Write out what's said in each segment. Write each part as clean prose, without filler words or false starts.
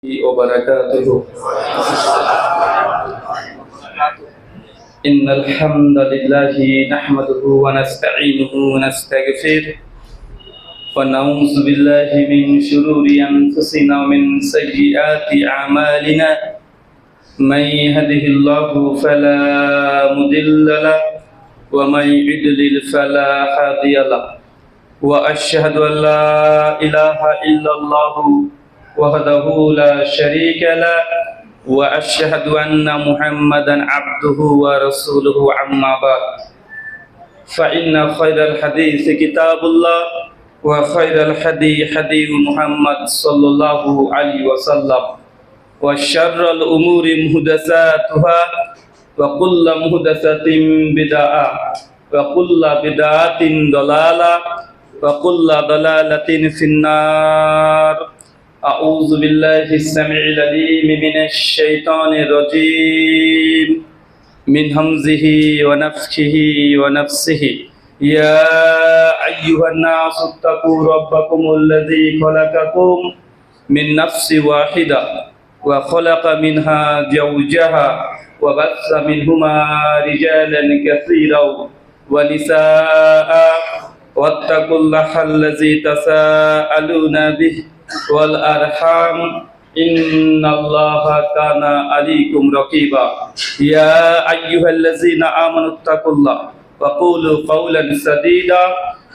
وبركاته. إن الحمد لله نحمده ونستعينه ونستغفره ونعوذ بالله من شرور أنفسنا ومن سيئات أعمالنا. من يهده الله فلا مضل له ومن يضلل فلا هادي له. وأشهد أن لا إله إلا الله وحده لا شريك له وأشهد أن محمدا عبده ورسوله. أما بعد فإن خير الحديث كتاب الله وخير الهدي هدي محمد صلى الله عليه وسلم وشر الأمور محدثاتها وكل محدثة بدعة وكل بدعة ضلالة وكل ضلالة في النار. أعوذ بالله السميع العليم من الشيطان الرجيم من همزه ونفخه ونفسه. يا أيها الناس اتقوا ربكم الذي خلقكم من نفس واحدة وخلق منها زوجها وبث منهما رجالا كثيرا ونساء واتقوا الله الذي تساءلون به والأرحام إن الله كان عليكم رقيبا. يا أيها الذين آمنوا اتقوا الله وقولوا قولا سديدا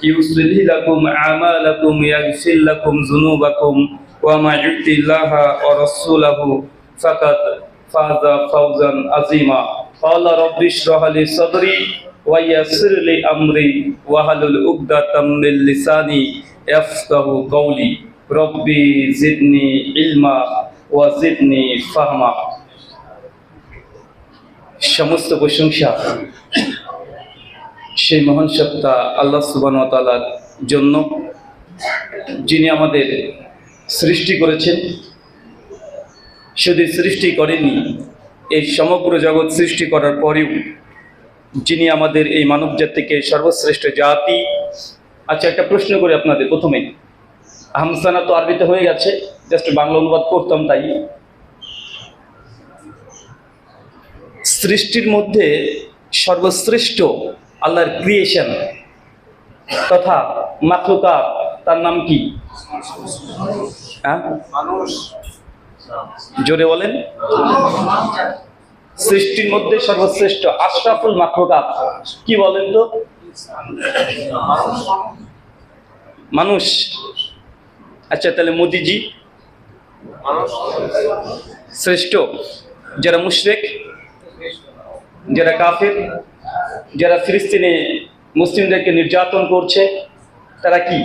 يصلح لكم أعمالكم يغفر لكم ذنوبكم ومن يطع الله ورسوله فقد فاز فوزا عظيما. قال رب اشرح لي صدري ويسر لي أمري واحلل عقدة من لساني يفقهوا قولي. রব্বি জিদনি ইলমা ওয়া জিদনি ফাহমা। সমস্ত প্রশংসা সেই মহান সত্তা আল্লাহ সুবহানাহু ওয়া তাআলার জন্য, যিনি আমাদের সৃষ্টি করেছেন। শুধু সৃষ্টি করেননি, এই সমগ্র জগৎ সৃষ্টি করার পরেও যিনি আমাদের এই মানব জাতিকে সর্বশ্রেষ্ঠ জাতি। আচ্ছা, একটা প্রশ্ন করি আপনাদের প্রথমে। হামসানা তো আরবিতে হয়ে গেছে, জাস্ট বাংলা অনুবাদ করতাম। তাই সৃষ্টির মধ্যে সর্বশ্রেষ্ঠ আল্লাহর ক্রিয়েশন তথা মাখলুকাত, তার নাম কি? জোরে বলেন। সৃষ্টির মধ্যে সর্বশ্রেষ্ঠ আশরাফুল মাখলুকাত কি বলেন তো? মানুষ। আচ্ছা, তাহলে মোদিজি শ্রেষ্ঠ? যারা মুশরিক, যারা কাফির, যারা ফিলিস্তিনে মুসলিমদেরকে নির্যাতন করছে, তারা কি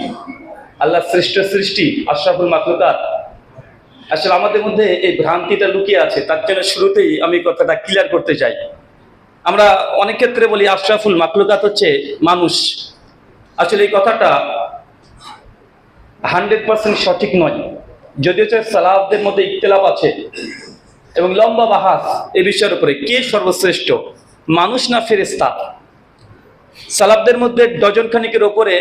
আল্লাহ শ্রেষ্ঠ সৃষ্টি, আশরাফুল মাখলুকাত? আসলে আমাদের মধ্যে এই ভ্রান্তিটা লুকিয়ে আছে, তার জন্য শুরুতেই আমি কথাটা ক্লিয়ার করতে চাই। আমরা অনেক ক্ষেত্রে বলি আশরাফুল মাখলুকাত হচ্ছে মানুষ। আসলে এই কথাটা 100% সঠিক নয়, যদিও সালাফদের মধ্যে ইখতিলাফ আছে এবং লম্বা বাহাস এই বিষয়ের উপরে, কে সর্বশ্রেষ্ঠ, মানুষ না ফেরেশতা। সালাফদের মধ্যে ডজন খানিকের ওপরে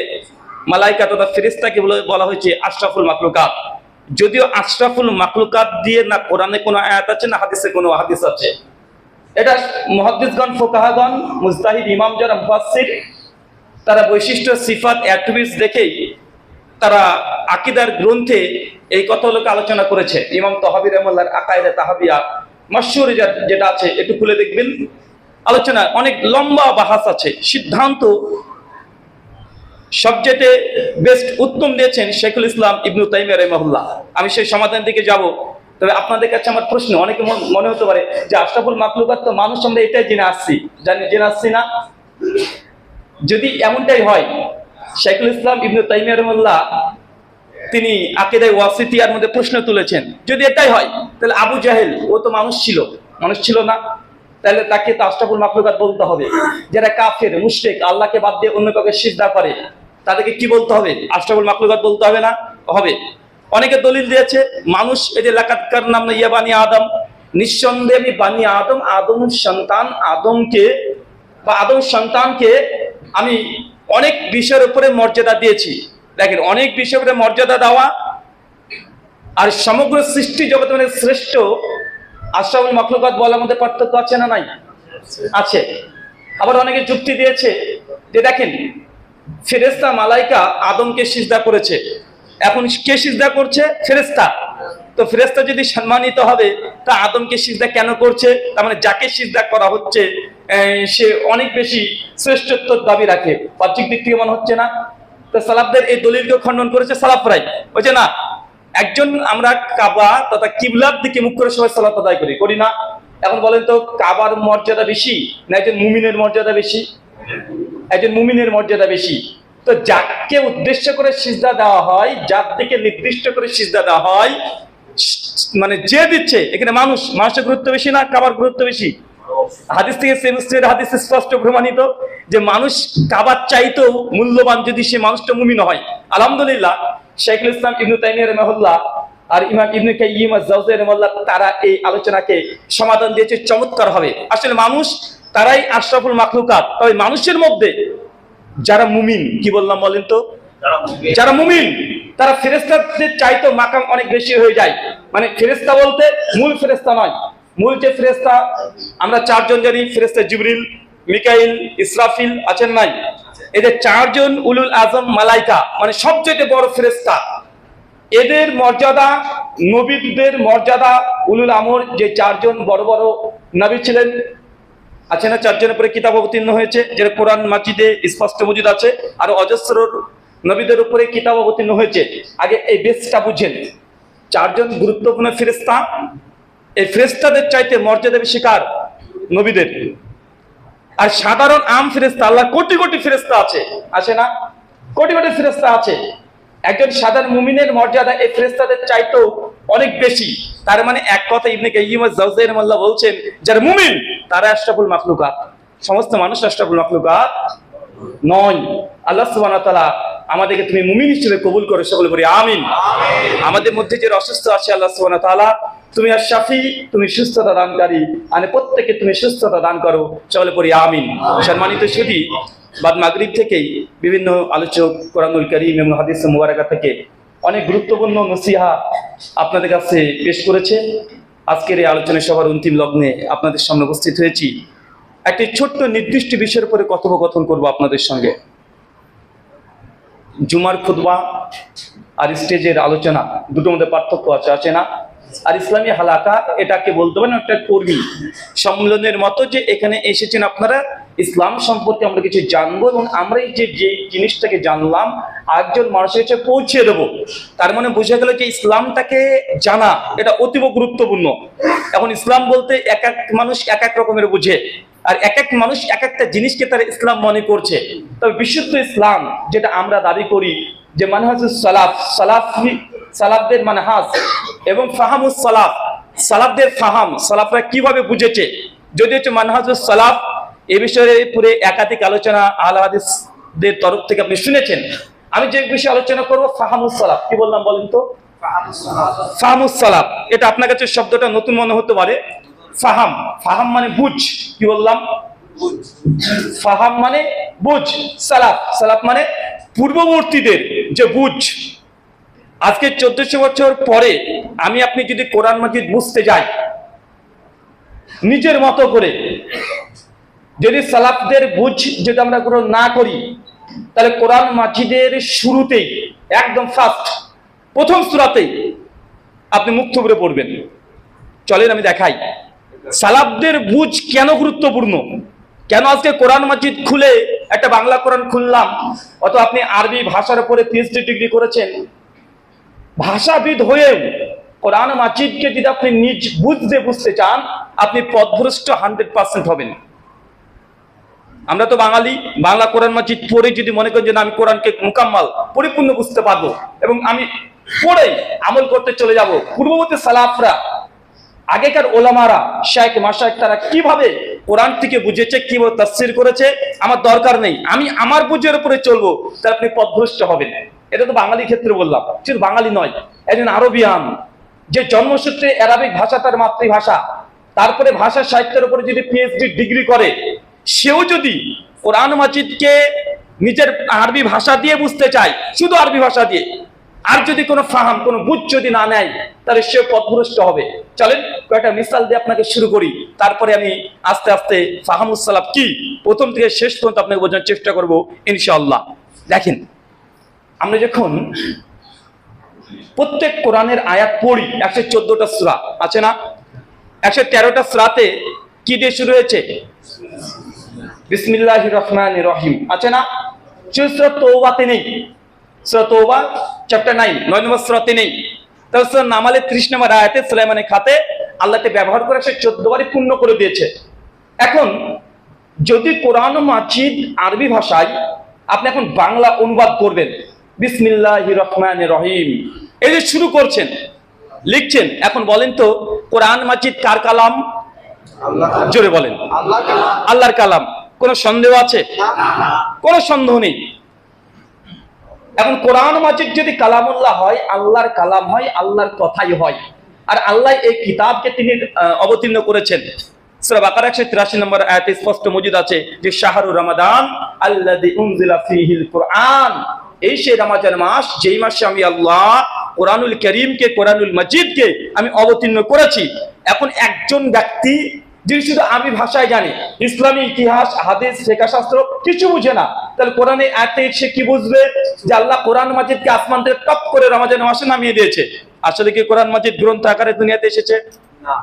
মালাইকা তথা ফেরেশতাকে বলা হয়েছে আশরাফুল মাখলুকাত, যদিও আশরাফুল মাখলুকাত দিয়ে না কোরআনে কোনো আয়াত আছে না হাদিসে কোনো হাদিস আছে। এটা মুহাদ্দিসগণ, ফুকাহাগণ, মুজতাহিদ ইমাম যারা মুফাসসির, তারা বৈশিষ্ট্য, সিফাত, অ্যাট্রিবিউটস দেখেই তারা আকীদার গ্রন্থে এই কথাগুলোকে আলোচনা করেছে। ইমাম তাহাবী রাহিমাহুল্লাহর আকায়েদে তাহাবিয়া মাশহুর যেটা আছে, একটু খুলে দেখবেন। আলোচনা অনেক লম্বা বাহাস আছে। সিদ্ধান্ত সবচেয়ে বেস্ট উত্তম দিয়েছেন শেখুল ইসলাম ইবনু তাইমিয়া রাহিমাহুল্লাহ। আমি সেই সমাধানের দিকে যাব। তবে আপনাদের কাছে আমার প্রশ্ন, অনেকে মনে হতে পারে যে আশরাফুল মাখলুকাত তো মানুষ, আমরা এটাই জেনে আসছি না। যদি এমনটাই হয়, শেখুল ইসলাম ইবনু তাইমিয়া রাহিমাহুল্লাহ তিনি আকীদায়ে ওয়াসিতিয়ার মধ্যে প্রশ্ন তুলেছেন, যদি এটাই হয় তাহলে আবু জাহেল ও তো মানুষ ছিল না? তাহলে তাকে তো আশরাফুল মাখলুকাত বলতে হবে। যারা কাফের, মুশরিক, আল্লাহকে বাদ দিয়ে অন্য কাউকে সিজদা করে, তাদেরকে কি বলতে হবে? আশরাফুল মাখলুকাত বলতে হবে না? হবে। অনেকে দলিল দিয়েছে মানুষ, এই যে লাকাদ কাররামনা ইয়া বানি আদম, নিঃসন্দেহে আমি বানি আদম, আদম সন্তানকে আমি অনেক বিষয়ের উপরে মর্যাদা দিয়েছি। দেখেন, অনেক বিষয়ের উপরে মর্যাদা দেওয়া আর সমগ্র সৃষ্টি জগতে মানে শ্রেষ্ঠ আশরাফুল মাখলুকাত বলার মধ্যে পার্থক্য আছে না নাই? আছে। আবার অনেকে যুক্তি দিয়েছে যে দেখেন, ফেরেশতা মালাইকা আদমকে সিজদা করেছে, এখন কে সিজদা করছে? ফেরেশতা। তো ফেরেশতা যদি সম্মানিত হবে তা আদমকে সিজদা কেন করছে? তার মানে যাকে সিজদা করা হচ্ছে সে অনেক বেশি শ্রেষ্ঠত্ব দাবি রাখে। বাহ্যিক দিক থেকে মনে হচ্ছে না? তো সালাফদের এই দলিলকে খণ্ডন করেছে সালাফরাই, বলছে না, একজন আমরা কাবা তথা কিবলার দিকে মুখ করে সবাই সালাত আদায় করি না? এখন বলেন তো, কাবার মর্যাদা বেশি না একজন মুমিনের মর্যাদা বেশি? একজন মুমিনের মর্যাদা বেশি। তো যাকে উদ্দেশ্য করে সিজদা দেওয়া হয়, যার দিকে নির্দিষ্ট করে সিজদা দেওয়া হয়, মানে যে দিচ্ছে এখানে মানুষের গুরুত্ব বেশি না কাবার গুরুত্ব বেশি? হাদিস থেকে হাদিস স্পষ্ট প্রমাণিত যে মানুষ কাবার চাইতেও মূল্যবান যদি সে মানুষটা মুমিন হয়। আলহামদুলিল্লাহ, শাইখুল ইসলাম ইবনে তাইমিয়া রাহিমাহুল্লাহ আর ইমাম ইবনে কাইয়িম আয-জাওযী রাহিমাহুল্লাহ তারা এই আলোচনাকে সমাধান দিয়েছে চমৎকার হবে। আসলে মানুষ তারাই আশরাফুল মাখলুকাত। তবে মানুষের মধ্যে যারা মুমিন, কি বললাম বলেন তো, যারা মুমিন তারা ফেরেশতাদের চাইতেও মাকাম অনেক বেশি হয়ে যায়। মানে ফেরেশতা বলতে মূল ফেরেশতা নয়, মূল যে ফেরেশতা আমরা চারজন জানি, ফেরেশতা জিবরিল, মিকাইল, ইসরাফিল আছেন নাই? এদের চারজন উলুল আজম মালাইকা, মানে সবচেয়ে বড় ফেরেশতা। এদের মর্যাদা, নবীদের মর্যাদা, উলুল আমর যে চারজন বড় বড় নবী ছিলেন আছে না, চারজনের উপরে কিতাব অবতীর্ণ হয়েছে, যেটা কোরআন মাজিদে স্পষ্ট মজুদ আছে, আর অজস্র নবীদের উপরে কিতাব অবতীর্ণ হয়েছে। আগে এই বেসটা বুঝেন, চারজন গুরুত্বপূর্ণ ফেরেশতা, এই ফেরেশতাদের চাইতে মর্যাদা বেশি কার? নবীদের। আর সাধারণ আম ফেরেশতা, আল্লাহ কোটি কোটি ফেরেশতা আছে না? কোটি কোটি ফেরেশতা আছে। একজন সাধারণ মুমিনের মর্যাদা এই ফেরেশতাদের চাইতেও অনেক বেশি। তার মানে এক কথা ইবনে কাইয়িম আয-জাওযী রাহিমাহুল্লাহ বলছেন, যারা মুমিন তারা আশরাফুল মাখলুকাত, সমস্ত মানুষ আশরাফুল মাখলুকাত নয়। আল্লাহ সুবহানাহু ওয়া তাআলা আমাদেরকে তুমি মুমিন হিসেবে কবুল করে, সকলে বলি আমিন। আমাদের মধ্যে যে অসুস্থ আছে আল্লাহ সুবহানাহু ওয়া তাআলা তুমি আর শাফি, তুমি সুস্থতা দানকারী, মানে প্রত্যেককে তুমি সুস্থতা দান করো, সকলে বলি আমিন। সম্মানিত সুধী, বাদ মাগরিব থেকেই বিভিন্ন আলোচক কোরআনুল কারীম এবং হাদিস মুবারাকা থেকে অনেক গুরুত্বপূর্ণ নসিহা আপনাদের কাছে পেশ করেছে। আজকের এই আলোচনা সভার অন্তিম লগ্নে আপনাদের সামনে উপস্থিত হয়েছি। একটি ছোট্ট নির্দিষ্ট বিষয়ের উপরে কথোপকথন করব আপনাদের সঙ্গে। জুমার খুতবা আর স্টেজের আলোচনা দুটোর মধ্যে পার্থক্য আছে না? আর ইসলামী হালাকা এটাকে বলতে পারেন একটা কর্মী সম্মেলনের মতো, যে এখানে এসেছেন আপনারা ইসলাম সম্পর্কে আমরা কিছু জানবো এবং আমরা এই যে জিনিসটাকে জানলাম একজন মানুষের কাছে পৌঁছে দেবো। তার মানে বোঝা গেল যে ইসলামটাকে জানা এটা অতীব গুরুত্বপূর্ণ। এখন ইসলাম বলতে এক এক মানুষ এক এক রকমের বুঝে, আর এক এক মানুষ এক একটা জিনিসকে তারা ইসলাম মনে করছে। তবে বিশুদ্ধ ইসলাম যেটা আমরা দাবি করি যে মানহাজুস সালাফ, সালাফদের মানহাজ এবং ফাহামুস সালাফ, সালাফদের ফাহাম, সালাফরা কিভাবে বুঝেছে, যদি হচ্ছে মানহাজুস সালাফ, এ বিষয়ে পুরো একাধিক আলোচনা আহলে হাদিসদের তরফ থেকে আপনি শুনেছেন। আমি যে বিষয়ে আলোচনা করব ফাহামুস সালাফ, কি বললাম বলেন তো? ফাহামুস সালাফ। এটা আপনার কাছে শব্দটা নতুন মনে হতে পারে। ফাহাম, ফাহাম মানে বুঝ, কি বললাম? ফাহাম মানে বুঝ, সালাফ, সালাফ মানে পূর্ববর্তীদের যে বুঝ। আজকে 1400 বছর পরে আমি আপনি যদি কোরআন মাজিদ বুঝতে যাই নিজের মতো করে, যদি সালাফদের বুঝ যদি আমরা গ্রহণ না করি, তাহলে কোরআন মাজিদের শুরুতেই একদম ফার্স্ট প্রথম সূরাতেই আপনি মুখ থুবড়ে পড়বেন। চলেন আমি দেখাই সালাফদের বুঝ কেন গুরুত্বপূর্ণ। কেন আজকে কোরআন মাজিদ খুলে একটা বাংলা কোরআন খুললাম, অথবা আপনি আরবি ভাষার উপরে পিএইচডি ডিগ্রি করেছেন, ভাষাবিদ হয়েও কোরআন মাজিদকে যদি আপনি নিজ বুঝতে চান, আপনি পথভ্রষ্ট 100% হবেন। আমরা তো বাঙালি, বাংলা কোরআন মাজিদ পড়ে যদি মনে করেন যে আমি কোরআনকে মুকাম্মাল পরিপূর্ণ বুঝতে পারবো এবং আমি পড়ে আমল করতে চলে যাব, পূর্ববর্তী সালাফরা, আগেকার ওলামারা, শায়েখ মাশায়েখ তারা কিভাবে কোরআনটিকে বুঝেছে, কিভাবে তাফসীর করেছে, আমার দরকার নেই, আমি আমার বুঝের উপরে চলবো, তাহলে আপনি পথভ্রষ্ট হবেন। এটা তো বাঙালি ক্ষেত্রে বললাম, শুধু বাঙালি নয়, একজন আরবিয়ান যে জন্মসূত্রে আরবিক ভাষা তার মাতৃভাষা, তারপরে ভাষা সাহিত্যের উপরে যদি পিএইচডি ডিগ্রি করে, সেও যদি কোরআন মাজিদকে নিজের আরবি ভাষা দিয়ে বুঝতে চায়, শুধু আরবি ভাষা দিয়ে, আর যদি কোনো ফাহাম, কোনো বুঝ যদি না নেয়, তাহলে সে পথভ্রষ্ট হবে। চলেন কয়েকটা মিসাল দিয়ে আপনাকে শুরু করি, তারপরে আমি আস্তে আস্তে ফাহামুস সালাফ কি প্রথম থেকে শেষ পর্যন্ত আপনাকে বোঝানোর চেষ্টা করব ইনশাআল্লাহ। দেখেন, আমরা যখন প্রত্যেক কোরআনের আয়াত পড়ি, 114টা সূরা আছে না, 113টা সূরাতে কি দিয়ে শুরু হয়েছে? বিসমিল্লাহির রহমানির রহিম আছে না? সূরা তওবাতে নেই, সূরা তওবা চ্যাপ্টার 9 নম্বর সূরাতে নেই। তাহলে সূরা নামালে 30 নম্বর আয়াতে সুলাইমানের খাতে আল্লাহকে ব্যবহার করে 114 বারই পূর্ণ করে দিয়েছে। এখন যদি কোরআন মাজিদ আরবি ভাষায় আপনি এখন বাংলা অনুবাদ করবেন, বিসমিল্লাহির রহমানির রহিম এই যে শুরু করছেন, লিখছেন, এখন বলেন তো কোরআন মাজিদ কার কালাম? জোরে বলেন। আল্লাহর কালাম। কোনো সন্দেহ আছে? কোনো সন্দেহ নেই। এখন কোরআন মাজিদ যদি কালামুল্লাহ হয়, আল্লাহর কালাম হয়, আল্লাহর কথাই হয়, আর আল্লাহ এই কিতাবকে তিনি অবতীর্ণ করেছেন। সূরা বাকারা 183 নম্বর আয়াতে স্পষ্ট মজুদ আছে যে শাহরুর রমাদান আল্লাযী উনজিলা ফীহিল কুরআন, এই সেই রমজান মাস যেই মাসে আমি আল্লাহ কোরআনুল কারীমকে, কোরআনুল মাজিদকে আমি অবতীর্ণ করেছি। এখন একজন ব্যক্তি যিনি শুধু আরবি ভাষায় জানে, ইসলামী ইতিহাস, হাদিস, ফিকহ শাস্ত্র কিছু বুঝে না, তাহলে কোরআনের আয়াতে সে কি বুঝবে যে আল্লাহ কোরআন মাজিদকে আসমান থেকে টপ করে রমজান মাসে নামিয়ে দিয়েছে? আসলে কি কোরআন মাজিদ গ্রন্থ আকারে দুনিয়াতে এসেছে? না।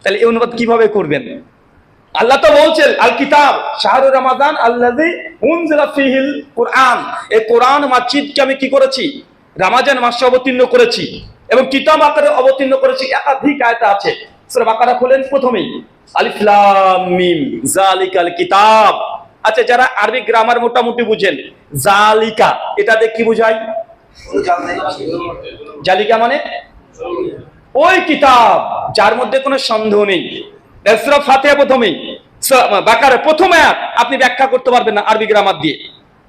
তাহলে এই অনুবাদ কিভাবে করবেন? আল্লাহ তো বলছেন আল কিতাব শাহরুর রমাদান আল্লাযী উনজিলা ফীহিল কুরআন, এই কোরআন মাজিদকে আমি কি করেছি? রমজান মাসে অবতীর্ণ করেছি, এবং কিতাব আকারে অবতীর্ণ করেছি। একাধিক আয়াত আছে। সূরা বাকারা খুলেন, প্রথমেই আলিফ লাম মিম যালিকাল কিতাব। আচ্ছা, যারা আরবি গ্রামার মোটামুটি বুঝেন, জালিকা এটা দিয়ে কি বোঝায়? জালিকা মানে ওই কিতাব যার মধ্যে কোনো সন্দেহ নেই। সূরা ফাতিহা প্রথমেই, বাকারা প্রথম আয়াত আপনি ব্যাখ্যা করতে পারবেন না আরবি গ্রামার দিয়ে।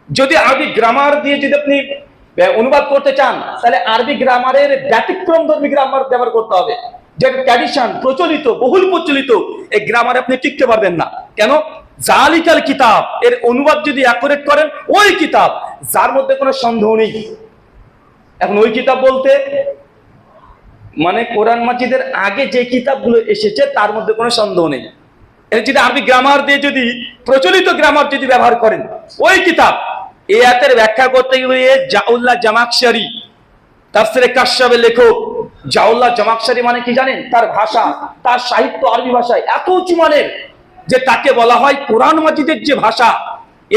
যদি আরবি গ্রামার দিয়ে যদি আপনি অনুবাদ করতে চান, তাহলে আরবি গ্রামারের ব্যতিক্রমধর্মী গ্রামার ব্যবহার করতে হবে, যেটা ট্র্যাডিশন প্রচলিত, বহুল প্রচলিত, এই গ্রামার আপনি টিকতে পারবেন না। কেন? জালিকাল কিতাব এর অনুবাদ যদি অ্যাকুরেট করেন, ওই কিতাব যার মধ্যে কোনো সন্দেহ নেই। এখন ওই কিতাব বলতে মানে কোরআন মাজিদের আগে যে কিতাবগুলো এসেছে তার মধ্যে কোনো সন্দেহ নেই। এর যদি আরবি গ্রামার দিয়ে যদি প্রচলিত গ্রামার যদি ব্যবহার করেন, ওই কিতাব, এই আয়াতের ব্যাখ্যা করতে গিয়ে জাউল্লাহ জামাখশারি তাফসীরে কাশফের লেখক জাউল্লাহ জামাখশারি মানে কি জানেন? তার ভাষা, তার সাহিত্য আরবি ভাষায় এত উঁচু মানের যে তাকে বলা হয় কোরআন মাজিদের যে ভাষা,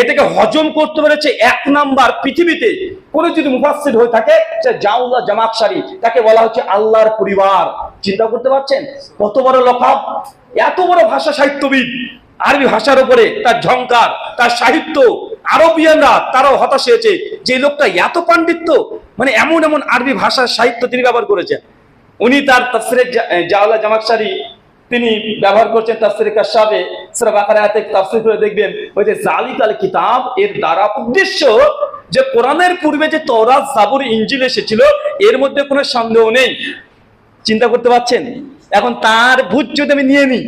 এটাকে হজম করতে পেরেছে এক নাম্বার পৃথিবীতে কোন যদি মুফাসসির হয়ে থাকে, সে জাউল্লাহ জামাখশারি, তাকে বলা হচ্ছে আল্লাহর পরিবার। চিন্তা করতে পারছেন কত বড় লকাব, এত বড় ভাষা সাহিত্যবিদ, আরবি ভাষার উপরে তার ঝংকার, তার সাহিত্য। আরবিয়ানরা তারাও হতাশ হয়েছে যে লোকটা এত পাণ্ডিত্য, মানে এমন এমন আরবি ভাষার সাহিত্য তিনি ব্যবহার করেছেন। উনি তার তাফসীরে জাউল্লাহ জামাখশারি তিনি ব্যবহার করছেন তাফসীরে কাশফে, সূরা বাকারা আয়াতে তাফসীর করে দেখবেন ওই যে জালিকাল কিতাব এর দ্বারা উদ্দেশ্য যে কোরআনের পূর্বে যে তওরাত, জাবুর, ইনজিল এসেছিল এর মধ্যে কোনো সন্দেহ নেই। চিন্তা করতে পারছেন? এখন তার বুঝ যদি আমি নিয়ে নিই,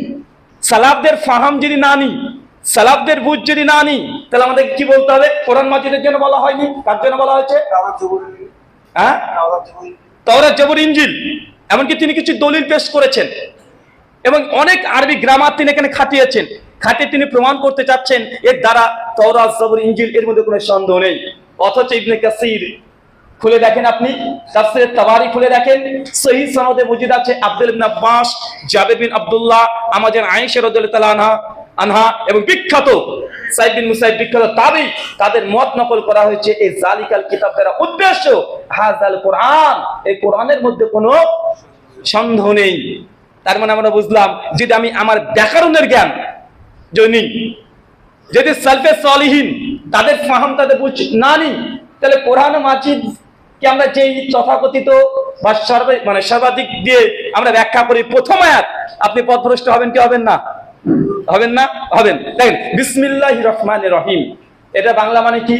সালাফদের ফাহাম যদি না নিই, সালাফদের বুঝ যদি না নিই, তাহলে আমাদের কি বলতে হবে? কোরআন মাজিদের জন্য বলা হয়নি, কার জন্য বলা হয়েছে? হ্যাঁ, তাওরাত, জাবুর, ইনজিল। এমনকি তিনি কিছু দলিল পেশ করেছেন এবং অনেক আরবি গ্রামার তিনি এখানে খাটিয়েছেন, খাটিয়ে তিনি প্রমাণ করতে চাচ্ছেন এর দ্বারা তাওরাত, জাবুর, ইনজিল এর মধ্যে কোনো সন্দেহ নেই। অথচ ইবনে কাসির খুলে দেখেন, আপনি তাফসীরে তাবারি খুলে দেখেন, সহিহ সনদে মজুদ আছে আব্দুল ইবনে আব্বাস, জাবের বিন আব্দুল্লাহ, আমাদের আয়েশা রাদিয়াল্লাহু তাআলা আনহা এবং বিখ্যাত সাইদ বিন মুসাইব, বিখ্যাত তাবী, তাদের মত নকল করা হয়েছে এই জালিকাল কিতাব দ্বারা উদ্দেশ্য হাযাল কোরআন, এই কোরআনের মধ্যে কোনো সন্দেহ নেই। তার মানে আমরা বুঝলাম, যদি আমি আমার ব্যাকরণের জ্ঞান যদি যদি সালফে সালিহিন তাদের ফাহাম, তাদের বুঝ না নিই, তাহলে কোরআন মাজিদ কে আমরা যেই তথাকথিত বা সর্বাধিক দিয়ে আমরা ব্যাখ্যা করি প্রথম আয়াত, আপনি পথভ্রষ্ট হবেন কি হবেন না? হবেন না? হবেন। দেখেন বিসমিল্লাহির রহমানির রহিম, এটা বাংলা মানে কি?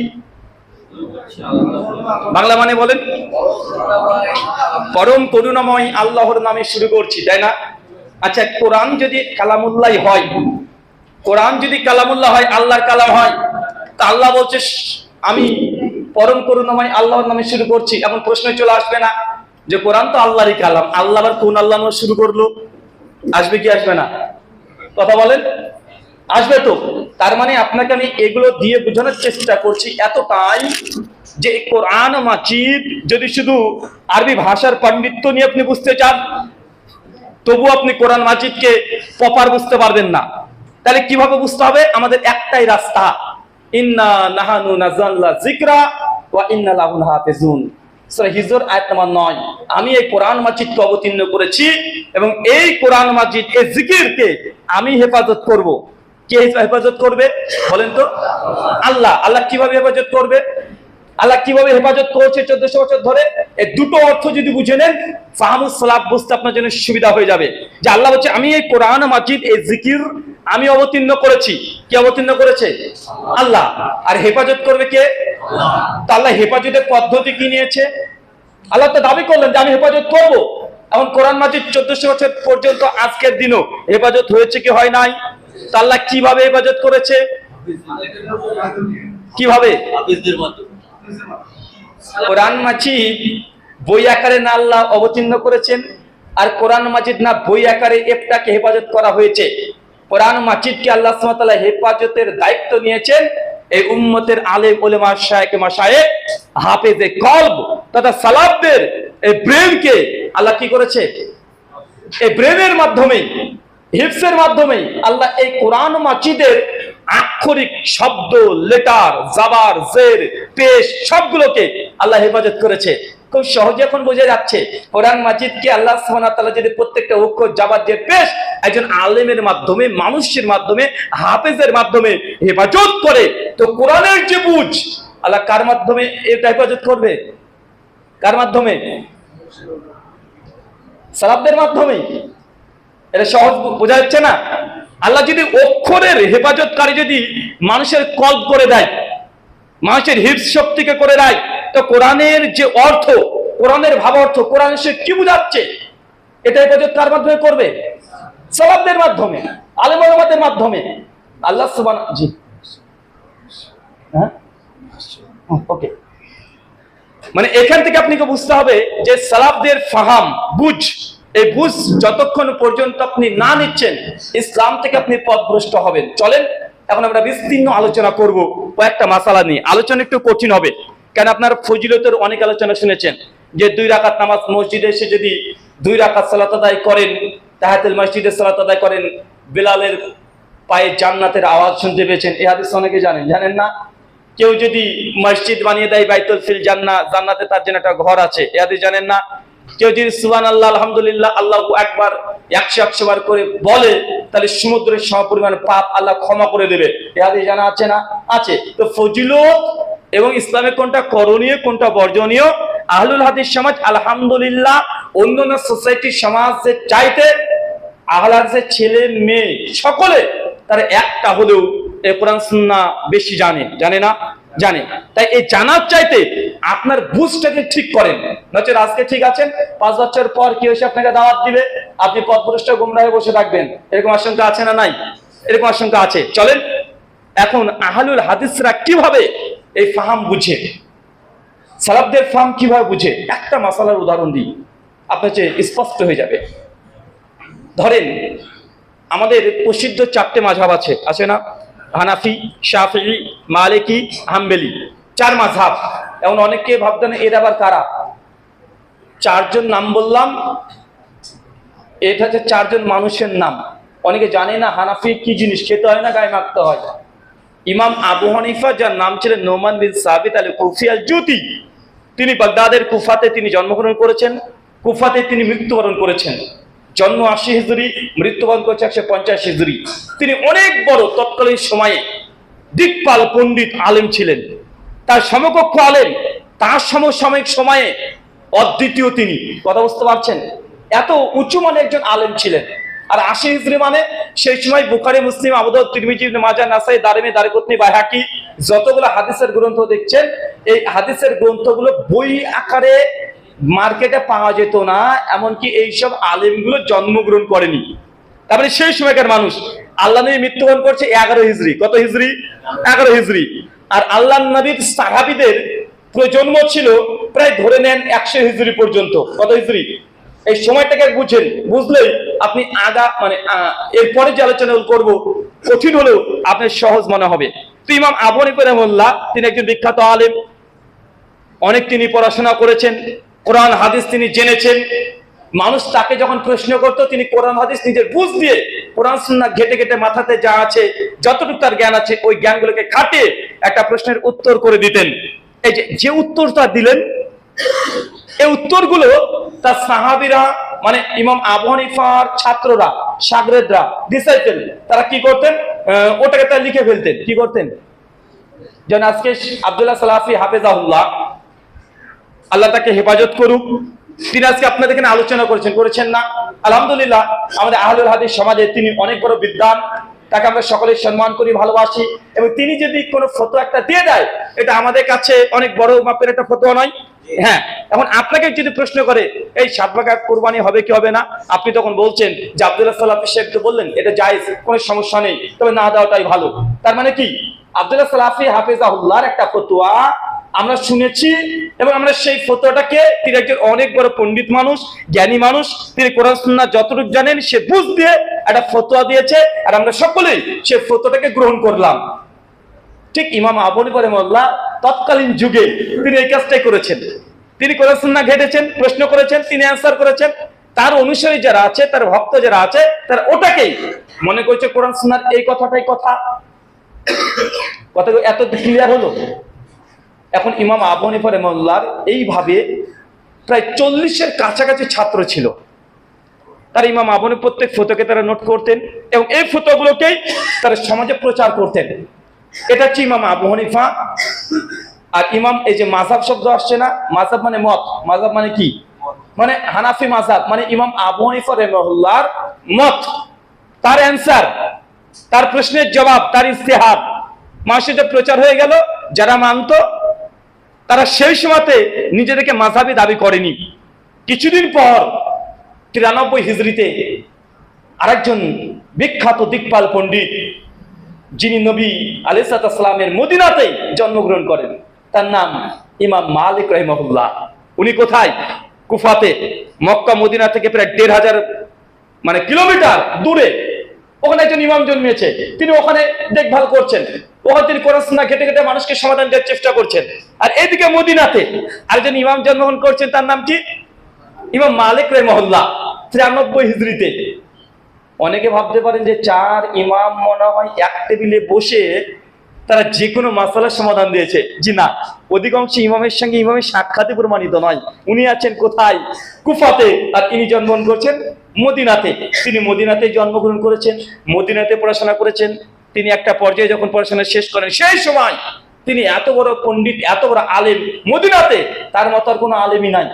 বাংলা মানে বলেন? পরম করুণাময় আল্লাহর নামে শুরু করছি, তাই না? আচ্ছা, কোরআন যদি কালামুল্লাহ হয়, কোরআন যদি কালামুল্লাহ হয়, আল্লাহর কালাম হয়, তা আল্লাহ বলছে আমি পরম করুণাময় আল্লাহর নামে শুরু করছি, এখন প্রশ্ন চলে আসবে না যে কোরআন তো আল্লাহরই কালাম, আল্লাহ আবার কোন আল্লাহ নামে শুরু করলো? আসবে কি আসবে না? কথা বলেন, আসবে তো। তার মানে আপনাকে আমি এগুলো দিয়ে বোঝানোর চেষ্টা করছি এতটাই যে কোরআন মাজিদ যদি শুধু আরবি ভাষার পাণ্ডিত্য নিয়ে আপনি বুঝতে চান, তবু আপনি কোরআন মাজিদকে প্রপার বুঝতে পারবেন না। তাহলে কিভাবে বুঝতে হবে? আমাদের একটাই রাস্তা, ইন্না নাহানু নাযালনা যিকরা ওয়া ইন্না লাহু লাহাফিজুন, সূরা হিজর আয়াত নম্বর 9। আমি এই কোরআন মাজিদকে অবতীর্ণ করেছি এবং এই কোরআন মাজিদ এই জিকিরকে আমি হেফাজত করব। কে হেফাজত করবে বলেন তো? আল্লাহ। আল্লাহ কিভাবে হেফাজত করবে? আল্লাহ কিভাবে হেফাজত করছে 1400 বছর ধরে? এই দুটো অর্থ যদি বুঝে নেন, ফাহমুস সালাফ বুঝতে আপনার জন্য সুবিধা হয়ে যাবে। যে আল্লাহ বলছে আমি এই কোরআন মাজিদ এই জিকির আমি অবতীর্ণ করেছি। কে অবতীর্ণ করেছে? আল্লাহ। আর হেফাজত করবে কে? তা আল্লাহ হেফাজতের পদ্ধতি কি নিয়েছে? আল্লাহ তো দাবি করলেন যে আমি হেফাজত করব। এখন কোরআন মাজিদ 1400 বছর পর্যন্ত আজকের দিনও হেফাজত হয়েছে কি হয় নাই? তা আল্লাহ কিভাবে হেফাজত করেছে? কিভাবে? কোরআন মাজিদ বই আকারে না আল্লাহ অবতীর্ণ করেছেন, আর কোরআন মাজিদ না বই আকারে এটাকে হেফাজত করা হয়েছে। কোরআন মাজিদকে আল্লাহ সুবহানাহু ওয়া তাআলা হেফাজতের দায়িত্ব নিয়েছেন এই উম্মতের আলেম ওলামা শায়েখ মাশায়েখ হাফেজে কলব তথা সালাফদের এই ব্রেনকে আল্লাহ কি করেছে? এই ব্রেনের মাধ্যমে, হিফজের মাধ্যমে আল্লাহ এই কোরআন মাজিদের আক্ষরিক শব্দ, লেটার, জাবার, জের, পেশ সবগুলোকে আল্লাহ হেফাজত করেছে। খুব সহজে এখন বোঝা যাচ্ছে কোরআন মাজিদকে আল্লাহ সুবহানাহু ওয়া তাআলা যদি প্রত্যেকটা অক্ষর, জাবার, জের, পেশ একজন আলেমের মাধ্যমে, মানুষের মাধ্যমে, হাফেজের মাধ্যমে হেফাজত করে, তো কোরআনের যে বুঝ আল্লাহ কার মাধ্যমে এটা হেফাজত করবে? কার মাধ্যমে? সালাফদের মাধ্যমে। এটা সহজ বোঝা যাচ্ছে না? আল্লাহ যদি অক্ষরের হেফাজতকারী যদি মানুষের কল্প করে দেয়, মানুষের হিফজ শক্তিকে করে দেয়, তো কোরআনের যে অর্থ, কোরআনের ভাব অর্থ, কোরআন সে কি বুঝাচ্ছে, এটা হেফাজত কার মাধ্যমে করবে? সালাফদের মাধ্যমে, আলেম ওলামাদের মাধ্যমে। আল্লাহ সুবহানাহু। জি হ্যাঁ, ওকে। মানে এখান থেকে আপনাকে বুঝতে হবে যে সালাফদের ফাহাম, বুঝ, এই বুঝ যতক্ষণ পর্যন্ত আপনি না নিচ্ছেন, ইসলাম থেকে আপনি পথভ্রষ্ট হবেন। চলেন এখন আমরা বিস্তীর্ণ আলোচনা করব কয়েকটা মাসালা নিয়ে। আলোচনা একটু কঠিন হবে, কারণ আপনার ফজিলতের অনেক আলোচনা শুনেছেন যে 2 রাকাত নামাজ মসজিদে এসে যদি 2 রাকাত সালাত আদায় করেন, তাহাতুল মসজিদে সালাত আদায় করেন, বেলালের পায়ে জান্নাতের আওয়াজ শুনতে পেয়েছেন। এই হাদিস অনেকে জানেন, জানেন না? কেউ যদি মসজিদ বানিয়ে দেয় বাইতুল ফিল জান্নাহ, জান্নাতে তার জন্য একটা ঘর আছে, এই হাদিস জানেন না? কেউ যদি সুবহানাল্লাহ, আলহামদুলিল্লাহ, আল্লাহু আকবার 100 বার করে বলে, তাহলে সমুদ্রের সমপরিমাণ পাপ আল্লাহ ক্ষমা করে দেবে। এই হাদিস জানা আছে না? আছে। তো ফজিলত এবং ইসলামে কোনটা করণীয়, কোনটা বর্জনীয়, আহলুল হাদিস সমাজ আলহামদুলিল্লাহ অন্যান্য সোসাইটির সমাজের চাইতে আহলে হাদিসের ছেলে মেয়ে সকলে তারা একটা হলেও এই কোরআন সুন্নাহ বেশি জানে, জানে না? জানে। তাই এই জানার চাইতে আপনার বুঝটাকে ঠিক করেন, নচেত আজকে ঠিক আছেন, 5 বছর পর কি হয়েছে আপনাকে দাওয়াত দিবে, আপনি পথভ্রষ্ট গোমরাহ হয়ে বসে থাকবেন। এরকম আশঙ্কা আছে না নাই? এরকম আশঙ্কা আছে। চলেন এখন আহলুল হাদিসরা কিভাবে এই ফাহাম বুঝে, সালাফদের ফাহাম কিভাবে বুঝে, একটা মাসালার উদাহরণ দিই, আপনার চেয়ে স্পষ্ট হয়ে যাবে। ধরেন আমাদের প্রসিদ্ধ 4টে মাযহাব আছে, আছে না? হানাফি, শাফিঈ, মালিকি, হাম্বলি, 4 মাযহাব। এখন অনেকে ভাবতেন এর আবার কারা? 4 জন নাম বললাম, এটা হচ্ছে 4 জন মানুষের নাম। অনেকে জানে না হানাফি কি জিনিস, খেতে হয় না গায়ে মাখতে হয়। ইমাম আবু হানিফা, যার নাম ছিলেন নোমান বিন সাবিত আল কুফি আল জুতি, তিনি বাগদাদের কুফাতে তিনি জন্মগ্রহণ করেছেন, কুফাতে তিনি মৃত্যুবরণ করেছেন। জন্ম 80 হিজরি, মৃত্যুবরণ করেছে 150 হিজরি। তিনি অনেক বড় তৎকালীন সময়ে দিকপাল পণ্ডিত আলেম ছিলেন। তার সমকক্ষ আলেম, তার সমসাময়িক সময়ে অদ্বিতীয় তিনি। কথা বুঝতে পারছেন? এত উঁচু মানে একজন আলেম ছিলেন। আর 80 হিজরি মানে সেই সময় বুখারী, মুসলিম, আবু দাউদ, তিরমিজি, ইবনে মাজাহ, নাসাই, দারিমি, দারকুতনি, বাইহাকি যতগুলো হাদিসের গ্রন্থ দেখছেন, এই হাদিসের গ্রন্থগুলো বই আকারে মার্কেটে পাওয়া যেত না, এমনকি এইসব আলেমগুলো জন্মগ্রহণ করেনি। তারপরে সেই সময়কার মানুষ, আল্লাহ নবী মৃত্যুবরণ করছে 11 হিজরি। কত হিজরি? 11 হিজরি। আর আল্লাহ নবীর সাহাবীদের জন্ম ছিল প্রায় ধরে নেন 100 হিজরি পর্যন্ত। কত হিজরি? এই সময়টাকে বুঝেন, বুঝলেই আপনি এরপরে যে আলোচনা করব কঠিন হলেও আপনার সহজ মনে হবে। তো ইমাম আবু হানিফা রাহিমাহুল্লাহ তিনি একজন বিখ্যাত আলেম, অনেক তিনি পড়াশোনা করেছেন, কোরআন হাদিস তিনি জেনেছেন। মানুষ তাকে যখন প্রশ্ন করতো তিনি কোরআন হাদিস নিজের বুঝ দিয়ে কোরআন সুন্নাহ ঘেটে ঘেটে মাথাতে যা আছে, যতটুকু তার জ্ঞান আছে, ওই জ্ঞানগুলোকে খাটিয়ে একটা প্রশ্নের উত্তর করে দিতেন। এই যে উত্তরটা দিলেন, এই উত্তরগুলো তার সাহাবীরা মানে ইমাম আবু হানিফার ছাত্ররা, শাগরেদরা, ডিসাইপল, তারা কি করতেন? ওটাকে তারা লিখে ফেলতেন। কি করতেন? যেন আজকে আব্দুল্লাহ সালাফি হাফেজাহুল্লাহ, আল্লাহ তাকে হেফাজত করুক, তিনি আজকে আপনাদের এখানে আলোচনা করেছেন না? আলহামদুলিল্লাহ, আমাদের আহলুল হাদিস সমাজে তিনি অনেক বড় বিদ্বান, তাকে আমরা সকলে সম্মান করি, ভালোবাসি। এবং তিনি যদি কোনো ফতোয়া একটা দিয়ে দেয়, এটা আমাদের কাছে অনেক বড় মাপের একটা ফতোয়া নয়? হ্যাঁ। এখন আপনাকে যদি প্রশ্ন করে এই 7 ভাগ কোরবানি হবে কি হবে না, আপনি তখন বলছেন যে আব্দুল্লাহ সালাফি সাহেব তো বললেন এটা জায়েজ, কোনো সমস্যা নেই, তবে না দেওয়াটাই ভালো। তার মানে কি? আব্দুল্লাহ সালাফি হাফেজাহুল্লাহর একটা ফতোয়া আমরা শুনেছি এবং আমরা সেই ফতোয়াটাকে, তিনি একজন অনেক বড় পণ্ডিত মানুষ, জ্ঞানী মানুষ, তিনি কোরআন সুন্নাহ যতটুকু জানেন সে বুঝ দিয়ে একটা ফতোয়া দিয়েছে, আর আমরা সকলেই সেই ফতোয়াটাকে গ্রহণ করলাম। ঠিক ইমাম আবু হানিফা রাহিমাহুল্লাহ তৎকালীন যুগে তিনি এই কাজটাই করেছেন। তিনি কোরআন সুন্নাহ ঘেটেছেন, প্রশ্ন করেছেন, তিনি অ্যান্সার করেছেন। তার অনুসারী যারা আছে, তার ভক্ত যারা আছে, তারা ওটাকেই মনে করছে কোরআন সুন্নাহর এই কথাটাই কথা। এত ক্লিয়ার হলো? এখন ইমাম আবু হানিফা রাহিমাহুল্লাহর এইভাবে প্রায় 40-এর কাছাকাছি ছাত্র ছিল। তারা ইমাম আবু হানিফার প্রত্যেক ফতোয়াকে তারা নোট করতেন এবং এই ফতোয়াগুলোকেই তারা সমাজে প্রচার করতেন। এটা হচ্ছে ইমাম আবু হানিফা। আর ইমাম, এই যে মাযহাব শব্দ আসছে না, মাযহাব মানে মত, মাযহাব মানে কি? মানে হানাফি মাযহাব, মানে ইমাম আবু হানিফা রাহিমাহুল্লাহর মত, তার অ্যান্সার, তার প্রশ্নের জবাব, তার ইজতিহাদ মাসে প্রচার হয়ে গেল। যারা মানত তারা সেই সময়তে নিজেদেরকে মাযহাবী দাবি করেনি। কিছুদিন পর 93 হিজরিতে আরেকজন বিখ্যাত দিকপাল পণ্ডিত, যিনি নবী আলাইহিস সালামের মদিনাতে জন্মগ্রহণ করেন, তার নাম ইমাম মালিক রাহিমাহুল্লাহ। উনি কোথায়? কুফাতে। মক্কা মদিনা থেকে প্রায় 1500 কিলোমিটার দূরে ওখানে একজন ইমাম জন্মেছে। তিনি ওখানে দেখভাল করছেন, ওখানে তিনি কোরআন সুন্নাহ ঘেটে ঘেটে মানুষকে সমাধান দেওয়ার চেষ্টা করছেন। আর এদিকে মদিনাতে আরেকজন ইমাম জন্মগ্রহণ করছেন, তার নাম কি? ইমাম মালিক রাহিমাহুল্লাহ, 93 হিজরিতে। অনেকে ভাবতে পারেন যে 4 ইমাম মনে হয় এক টেবিলে বসে তারা যে কোনো মাসালার সমাধান দিয়েছে। জি না, অধিকাংশ ইমামের সঙ্গে ইমামের সাক্ষাতে প্রমাণিত নয়। উনি আছেন কোথায়? কুফাতে। আর ইনি জন্মগ্রহণ করছেন মদিনাতে। তিনি মদিনাতে জন্মগ্রহণ করেছেন, মদিনাতে পড়াশোনা করেছেন। তিনি একটা পর্যায়ে যখন পড়াশোনা শেষ করেন, সেই সময় তিনি এত বড় পণ্ডিত, এত বড় আলেম, মদিনাতে তার মতো আর কোনো আলেমই নাই।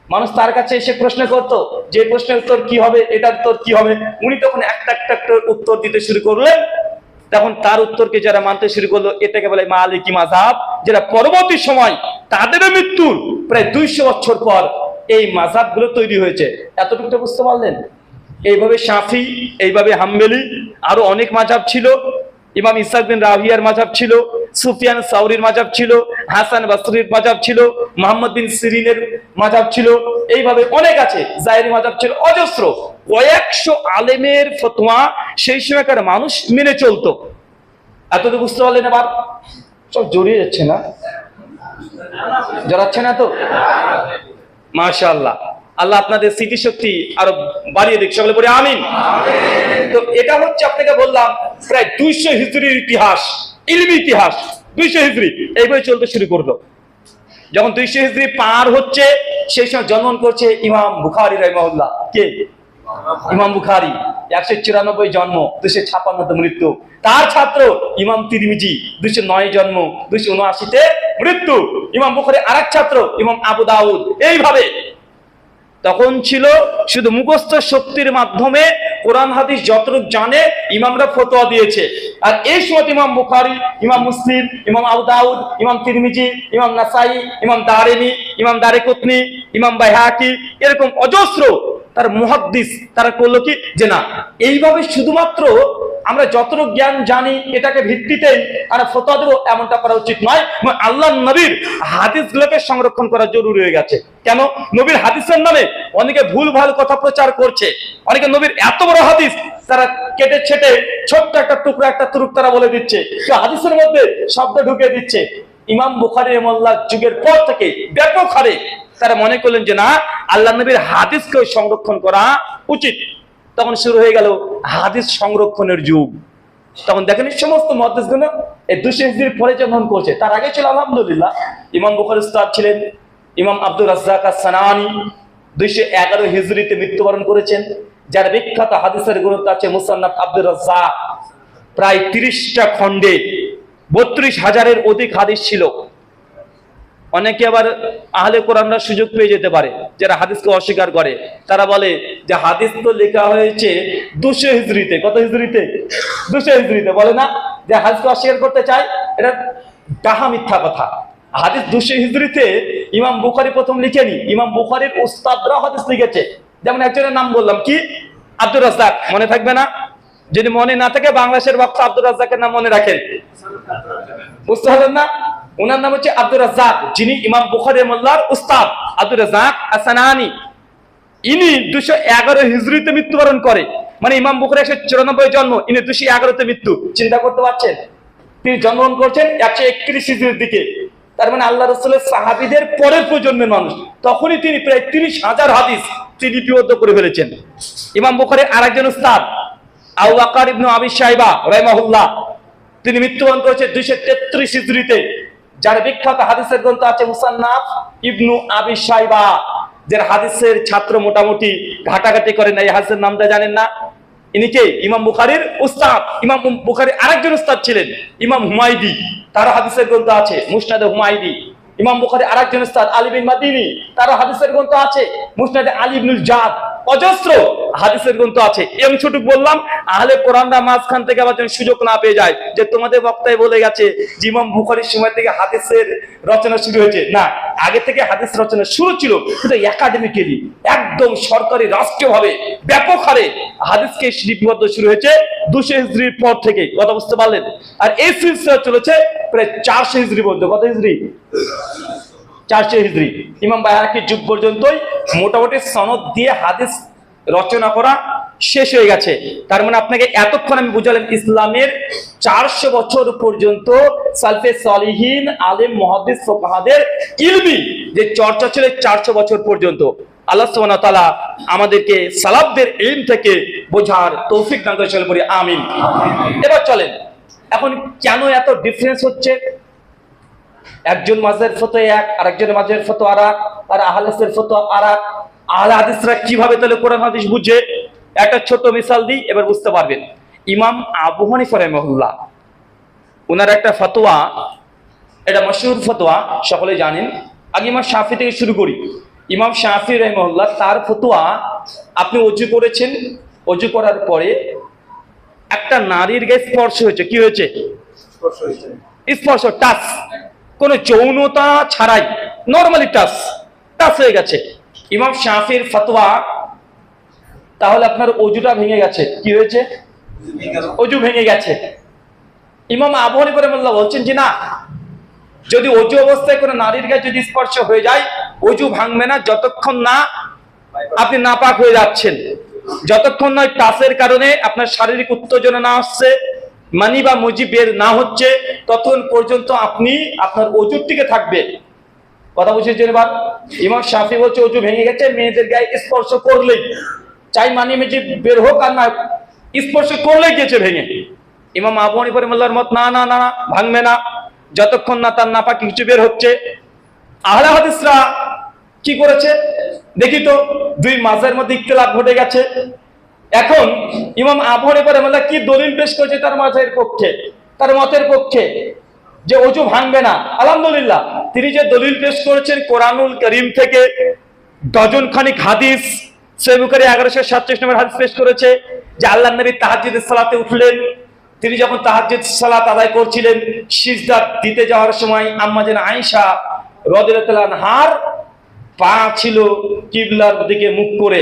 মানুষ তার কাছে এসে প্রশ্ন করতো যে প্রশ্নের উত্তর কি হবে, এটার উত্তর কি হবে। উনি তখন একটা উত্তর দিতে শুরু করলেন। তখন তার উত্তরকে যারা মানতে শুরু করলো, এটাকে বলে মালিকি মাযহাব। যেটা পরবর্তী সময় তাদের মৃত্যুর প্রায় 200 বছর পর এই মাযহাবগুলো তৈরি হয়েছে। এতটুকু তো বুঝতে পারলেন? এইভাবে শাফি, এইভাবে হাম্বলি, আরো অনেক মাযহাব ছিল। ইমাম ইসহাক বিন রাহিয়ার মাযহাব ছিল, সুফিয়ান সাউরির মাযহাব ছিল, হাসান বসরির মাযহাব ছিল, মুহাম্মদ বিন সিরিনের মাযহাব ছিল, এইভাবে অনেক আছে। জাহেরি মাযহাব ছিল, অজস্র কয়েকশো আলেমের ফতোয়া সেই সময়কার মানুষ মেনে চলতো। এতটুকু বুঝতে পারলেন? আবার সব জড়িয়ে যাচ্ছে না, জড়াচ্ছে না তো? মাশাআল্লাহ, আল্লাহ আপনাদের স্মৃতিশক্তি আরো বাড়িয়ে দিক, সকলে বলি আমিন। তো এটা হচ্ছে আপনাকে বললাম প্রায় 200 হিজরির ইতিহাস, ইলমি ইতিহাস। 200 হিজরি এইভাবে চলতে শুরু করলো। যখন 200 হিজরি পার হচ্ছে, সেই সময় জন্মগ্রহণ করছে ইমাম বুখারী রাহিমাহুল্লাহ। কে? ইমাম বুখারী। 194 জন্ম, 256 মৃত্যু। তার ছাত্র ইমাম তিরমিজি, 209 জন্ম, 279 মৃত্যু। ইমাম বুখারী আরেক ছাত্র ইমাম আবু দাউদ। এইভাবে তখন ছিল শুধু মুখস্থ শক্তির মাধ্যমে কোরআন হাদিস যতটুকু জানে ইমামরা ফতোয়া দিয়েছে। আর এই সময় ইমাম বুখারী, ইমাম মুসলিম, ইমাম আবু দাউদ, ইমাম তিরমিজি, ইমাম নাসাই, ইমাম দারিমি, ইমাম দারিকুতনি, ইমাম বাইহাকি, এরকম অজস্র তার মুহাদ্দিস তারা করলো কি যে না, এইভাবে শুধুমাত্র আমরা যতটুকু জ্ঞান জানি এটাকে ভিত্তিতেই আমরা ফতোয়া দেবো, এমনটা করা উচিত নয়। আল্লাহ নবীর হাদিসগুলোকে সংরক্ষণ করা জরুরি হয়ে গেছে। কেন? নবীর হাদিসের নামে অনেকে ভুল ভাল কথা প্রচার করছে। অনেকে নবীর এত বড় হাদিস তারা কেটে ছেটে ছোট্ট একটা টুকরা একটা তুরুক তারা বলে দিচ্ছে, হাদিসের মধ্যে শব্দ ঢুকে দিচ্ছে। ইমাম বুখারী রাহিমাহুল্লাহ যুগের পর থেকে ব্যাপক হারে তারা মনে করলেন যে না, আল্লাহ নবীর হাদিসকে সংরক্ষণ করা উচিত। তখন শুরু হয়ে গেল হাদিস সংরক্ষণের যুগ। তখন দেখেন সমস্ত মুহাদ্দিসগণ এই 200 হিজরির পরে যখন করছে, তার আগে ছিল আলহামদুলিল্লাহ ইমাম বুখারীর উস্তাদ ছিলেন ইমাম আব্দুর রাজ্জাক আস-সানানি, 211 হিজরিতে মৃত্যুবরণ করেছেন। যার বিখ্যাত হাদিসের গ্রন্থ আছে মুসান্নাফ আব্দুর রাজ্জাক, প্রায় 30টা খণ্ডে 32,000-এর অধিক হাদিস ছিল। অনেকে আবার আহলে কোরআনরা সুযোগ পেয়ে যেতে পারে, যারা হাদিসকে অস্বীকার করে। তারা বলে যে হাদিস তো লেখা হয়েছে 200 হিজরিতে। কত হিজরিতে? 200 হিজরিতে। বলে না যে হাদিসকে অস্বীকার করতে চায়, এটা ডাহা মিথ্যা কথা। হাদিস 200 হিজরিতে ইমাম বুখারী প্রথম লিখেনি, ইমাম বুখারীর উস্তাদরা হাদিস লিখেছে। যেমন একজনের নাম বললাম, কি? আব্দুর রাজ্জাক। মনে থাকবে না? যদি মনে না থাকে বাংলাদেশের বক্তা আব্দুর রাজ্জাকের নাম মনে রাখেন, বুঝতে হলেন না? ওনার নাম হচ্ছে আব্দুর রাজ্জাক, যিনি ইমাম বুখারী রাহিমাহুল্লাহর উস্তাদ আব্দুর রাজ্জাক আস-সানানি। ইনি 211 হিজরিতে মৃত্যুবরণ করে। মানে ইমাম বুখারী 194 জন্ম, ইনি 211তে মৃত্যু। চিন্তা করতে পারছেন? তিনি জন্মগ্রহণ করছেন 131 হিজরির দিকে। তার মানে আল্লাহ রাসূলের সাহাবীদের পরের প্রজন্মের মানুষ। তখনই তিনি প্রায় 30,000 হাদিস তিনি লিপিবদ্ধ করে ফেলেছেন। ইমাম বুখারীর আরেকজন উস্তাদ আবু বকর ইবনে আবি শাইবা রাহিমাহুল্লাহ, তিনি মৃত্যুবরণ করেছেন 233 হিজরিতে। যার বিখ্যাত হাদিসের গ্রন্থ আছে মুসান্নাফ ইবনু আবি শাইবা, যার হাদিসের ছাত্র মোটামুটি ঘাটাঘাটি করেন। এই হাদিসের নামটা জানেন না? ইনি কে? ইমাম বুখারীর উস্তাদ। ইমাম বুখারীর আরেকজন উস্তাদ ছিলেন ইমাম হুমায়দি, তার হাদিসের গ্রন্থ আছে মুসনাদে হুমায়দি। ইমাম বুখারীর আরেকজন উস্তাদ আলী বিন মাদিনী, তার হাদিসের গ্রন্থ আছে মুসনাদে আলী ইবনুল জাদ। অজস্র হাদিসের গ্রন্থ আছে। এম ছোটুক বললাম, আহলে কোরআনরা মাঝখান থেকে আবার যেন সুযোগ না পেয়ে যায় যে তোমাদের বক্তায় বলে গেছে যে ইমাম বুখারীর সময় থেকে হাদিসের রচনা শুরু হয়েছে। না, আগে থেকে হাদিস রচনা শুরু ছিল, কিন্তু একাডেমিক্যালি একদম সরকারি রাষ্ট্রীয়ভাবে ব্যাপক হারে হাদিসকে লিপিবদ্ধ শুরু হয়েছে 200 হিজরির পর থেকে। কথা বুঝতে পারলেন? আর এই সিলসিলা চলেছে প্রায় 400 হিজরি পর্যন্ত। কত হিজরি? 400 হিজরি। ইমাম বায়হাকির যুগ পর্যন্তই মোটামুটি সনদ দিয়ে হাদিস রচনা করা শেষ হয়ে গেছে। তার মানে আপনাকে এতক্ষণ আমি বুঝালাম ইসলামের 400 বছর পর্যন্ত সালফে সালিহিন আলেম মুহাদ্দিস ফুকাহাদের ইলমি যে চর্চা ছিল 400 বছর পর্যন্ত। আল্লাহ সুবহানাহু ওয়া তাআলা আমাদেরকে সালাফদের ইলম থেকে বোঝার তৌফিক দান করেন, বলি আমিন। এবার চলেন, এখন কেন এত ডিফারেন্স হচ্ছে? একজন মাযহাবের ফতোয়া এক, আরেকজনের মাযহাবের ফতোয়া আরেক, আর আহলে হাদিসের ফতোয়া আরেক। আহলে হাদিসরা কিভাবে তাহলে কোরআন হাদিস বুঝে? একটা ছোট মিসাল দিই, এবার বুঝতে পারবেন। ইমাম আবু হানিফা রাহিমাহুল্লাহ, ওনার একটা ফতোয়া, এটা মশহুর ফতোয়া, সকলে জানেন। আগে ইমাম শাফি থেকে শুরু করি। ইমাম শাফি রাহিমাহুল্লাহ, তার ফতোয়া, আপনি ওযু করেছেন, ওযু করার পরে একটা নারীর গায়ে স্পর্শ হয়েছে। কি হয়েছে? স্পর্শ, টাচ, কোনো যৌনতা ছাড়াই নরমালি টাচ হয়ে গেছে। ইমাম শাফির ফতোয়া, তাহলে আপনার ওযুটা ভেঙে গেছে। কি হয়েছে? ওযু ভেঙে গেছে। ইমাম আবু হানিফা রাহিমাহুল্লাহ বলছেন যে না, যদি ওযু অবস্থায় কোনো নারীর গায়ে যদি স্পর্শ হয়ে যায়, ওযু ভাঙবে না যতক্ষণ না আপনি নাপাক হয়ে যাচ্ছেন, যতক্ষণ না টাচের কারণে আপনার শারীরিক উত্তেজনা না আসছে, মানি বা মজি বের না হচ্ছে, ততক্ষণ পর্যন্ত আপনি আপনার ওযু টিকে থাকবে। কথা বুঝেছেন? এবার ইমাম শাফি বলছে ওযু ভেঙে গেছে মেয়েদের গায়ে স্পর্শ করলেই, চাই মানি মজি বের হোক আর না, স্পর্শ করলেই গেছে ভেঙে। ইমাম আবু হানিফা রাহিমাহুল্লাহর মত না না না, ভাঙবে না যতক্ষণ না তার নাপাক কিছু বের হচ্ছে। আহলে হাদিসরা কি করেছে দেখি তো, দুই মাযহাবের মধ্যে ইখতিলাফ ঘটে গেছে। এখন ইমাম আবু হানিফা রাহিমাহুল্লাহ কি দলিল পেশ করেছে তার মাযহাবের পক্ষে, তার মতের পক্ষে, যে ওযু ভাঙবে না। আলহামদুলিল্লাহ, তিনি যে দলিল পেশ করেছেন কোরআনুল কারীম থেকে ডজন খানিক হাদিস, সহিহ বুখারী 1137 নম্বর হাদিস পেশ করেছে যে আল্লাহর নবী তাহাজ্জুদের সালাতে উঠলেন। তিনি যখন তাহাজ্জুদ সালাত আদায় করছিলেন, সিজদা দিতে যাওয়ার সময় আম্মা জান আয়েশা রাদিয়াল্লাহু আনহার পা ছিল কিবলার দিকে মুখ করে।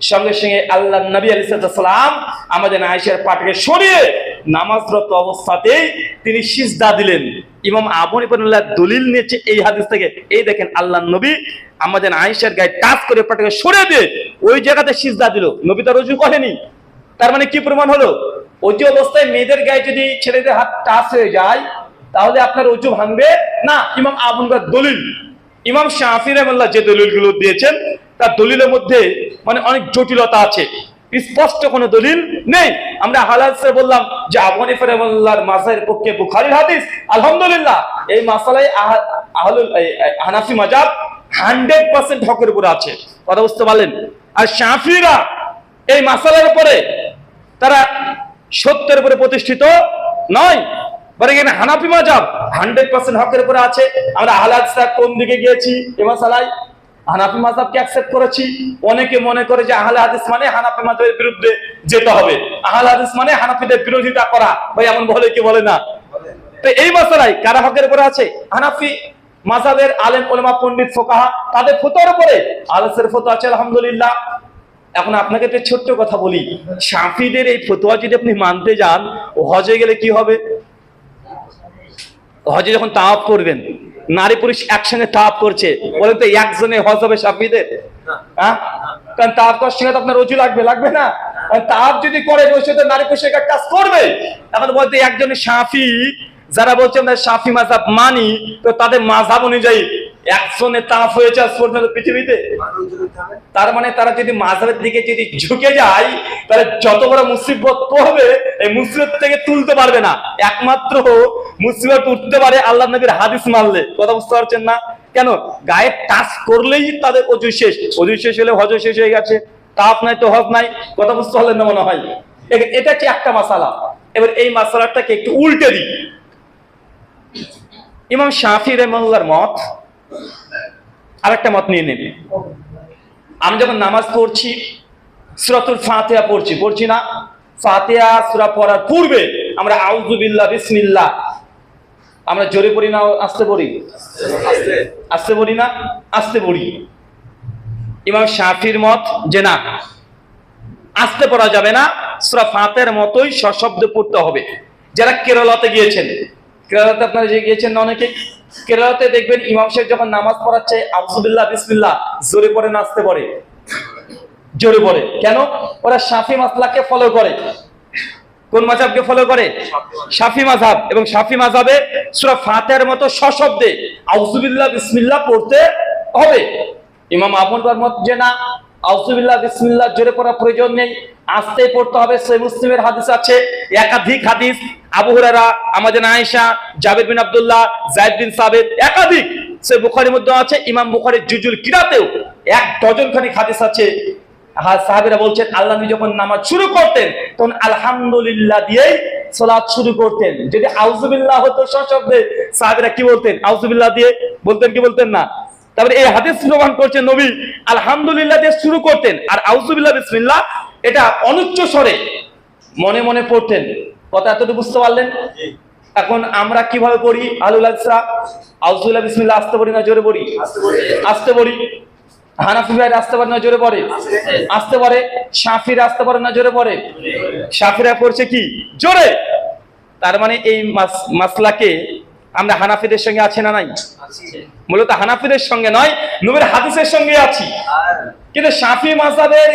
সঙ্গে সঙ্গে আল্লাহর নবী আলাইহিস সালাম আমাদের আয়েশার পাটাকে সরিয়ে নামাজরত অবস্থাতেই তিনি সিজদা দিলেন। ইমাম আবু হানিফা দলিল নিয়েছে এই হাদিস থেকে। এই দেখেন আল্লাহর নবী আমাদের আয়েশার গায়ে টাচ করে পাটাকে সরে দিয়ে ওই জায়গাতে সিজদা দিল, নবী তার রুজু করেনি। তার মানে কি প্রমাণ হলো? অজু অবস্থায় মেয়েদের গায়ে যদি ছেলেদের হাত টাচ হয়ে যায় তাহলে আপনার অজু ভাঙবে না। ইমাম আবু হানিফার দলিল। ইমাম শাফি রাহিমাহুল্লাহ যে দলিলগুলো দিয়েছেন তার দলিলের মধ্যে মানে অনেক জটিলতা আছে, স্পষ্ট কোনো দলিল নেই। আমরা হালালসে বললাম যে আবু হানিফা রাহিমাহুল্লাহর মাযহাবের পক্ষে বুখারীর হাদিস, আলহামদুলিল্লাহ এই মাসালায় আহলুল হানাফি মাযহাব 100% হকের উপরে আছে। কথা বুঝতে পারলেন? আর শাফিরা এই মাসালার উপরে তারা সত্যের উপরে প্রতিষ্ঠিত নয়, বরং এখানে হানাফি মাযহাব 100% হকের উপরে আছে। আমরা হালালসা কোন দিকে গিয়েছি এই মাসালায়? হানাফি মাযহাবকে অ্যাকসেপ্ট করেছি। অনেকে মনে করে যে আহলে হাদিস মানে হানাফি মাযহাবের বিরুদ্ধে যেতে হবে, আহলে হাদিস মানে হানাফিদের বিরোধিতা করা। ভাই এমন বলে কি বলে না? তো এই মাসালায় কারা হকের উপরে আছে? হানাফি মাযহাবের আলেম উলামা পণ্ডিত ফুকাহা তাদের ফতোয়ার উপরে আহলের ফতোয়া আছে, আলহামদুলিল্লাহ। এখন আপনাকে একটা ছোট্ট কথা বলি, শাফিদের এই ফতোয়া যদি আপনি মানতে যান, ও হজে গেলে কি হবে? হজে যখন তাওয়াফ করবেন, নারী পুরুষ একসঙ্গে তাওয়াফ করছে, বলেন তো একজনে হজ হবে শাফিদের? হ্যাঁ, কারণ তাওয়াফ করার সঙ্গে তো আপনার রুজু লাগবে না? তাওয়াফ যদি করে বসে তো নারী পুরুষ এক কাজ করবে। এখন বলতে একজনে শাফি, যারা বলছে আমরা শাফি মাযহাব মানি, তো তাদের মাযহাব অনুযায়ী একজনে তাওয়াফ হয়েছে আজ পর্যন্ত পৃথিবীতে। তার মানে তারা যদি মাযহাবের দিকে যদি ঝুঁকে যায় তাহলে যত বড় মুসিবত পড়বে এই মুসিবত থেকে তুলতে পারবে না। একমাত্র মুসিবত উঠতে পারে আল্লাহর নবীর হাদিস মানলে। কথা বুঝতে পারছেন না? কেন? গায়ে টাচ করলেই তাদের অজু শেষ, অজু শেষ হলে হজ শেষ হয়ে গেছে, তাওয়াফ নাই তো হজ নাই। কথা বুঝতে পারলেন না মনে হয়? এটা কি একটা মাসালা। এবার এই মাসালাটাকে একটু উল্টে দিই। ইমাম শাফি রাহিমাহুল্লাহর মত আরেকটা মত নিয়ে নেবে। আমি যখন নামাজ পড়ছি সূরাতুল ফাতিহা পড়ছি না? ফাতিহা সূরা পড়ার পূর্বে আমরা আউযু বিল্লাহ বিসমিল্লাহ আমরা জোরে পড়ি না আস্তে পড়ি? আস্তে পড়ি না? আস্তে পড়ি। ইমাম শাফির মত যে না, আস্তে পড়া যাবে না, সূরা ফাতিহার মতোই সশব্দে পড়তে হবে। যারা কেরালাতে গিয়েছেন, কেরালাতে আপনারা যে গিয়েছেন না অনেকে, কেরালাতে দেখবেন ইমাম সাহেব যখন নামাজ পড়াচ্ছে আউযু বিল্লাহ বিসমিল্লাহ জোরে পড়ে না আস্তে পড়ে? জোরে পড়ে। কেন? ওরা শাফি মাসলাককে ফলো করে। কোন মাযহাবকে ফলো করে? শাফি মাযহাব। এবং শাফি মাযহাবে সূরা ফাতিহার মতো সশব্দে আউযু বিল্লাহ বিসমিল্লাহ পড়তে হবে। ইমাম আবু হানিফার মত যে না, আউযু বিল্লাহ বিসমিল্লাহ জোরে পড়ার প্রয়োজন নেই, আস্তে পড়তে হবে। সহিহ মুসলিমের হাদিস আছে, একাধিক হাদিস, আবু হুরায়রা, আমাদের আয়েশা, জাবির বিন আব্দুল্লাহ, যায়েদ বিন সাবিত, একাধিক সহিহ বুখারীর মধ্যে আছে। ইমাম বুখারীর জুজুল কিরাতেও 1 ডজন খানিক হাদিস আছে। সাহাবীরা বলছেন আল্লাহ নবী যখন নামাজ শুরু করতেন তখন আলহামদুলিল্লাহ দিয়েই সালাত শুরু করতেন। যদি আউযু বিল্লাহ হতো সশব্দে, সাহাবীরা কি বলতেন? আউযু বিল্লাহ দিয়ে বলতেন কি বলতেন না? তারপরে এই হাদিস প্রমাণ করছেন নবী আলহামদুলিল্লাহ দিয়ে শুরু করতেন, আর আউযু বিল্লাহ বিসমিল্লাহ এটা অনুচ্চ স্বরে মনে মনে পড়তেন। কথা এতটুকু বুঝতে পারলেন? এখন আমরা কিভাবে পড়ি? আলুল আসরা আউযু বিল্লাহ বিসমিল্লাহ আস্তে পড়ি না জোরে পড়ি? আস্তে পড়ি। হানাফি ভাইরা আস্তে পারে না জোরে পড়ে? আস্তে পড়ে। শাফিরা আস্তে পারে না জোরে পড়ে? শাফিরা পড়ছে কি? জোরে। তার মানে এই মাসলাকে আমরা হানাফিদের সঙ্গে আছি না নাই? মূলত হানাফিদের সঙ্গে নয়, নবীর হাদিসের সঙ্গে আছি। কিন্তু শাফি মাযহাবের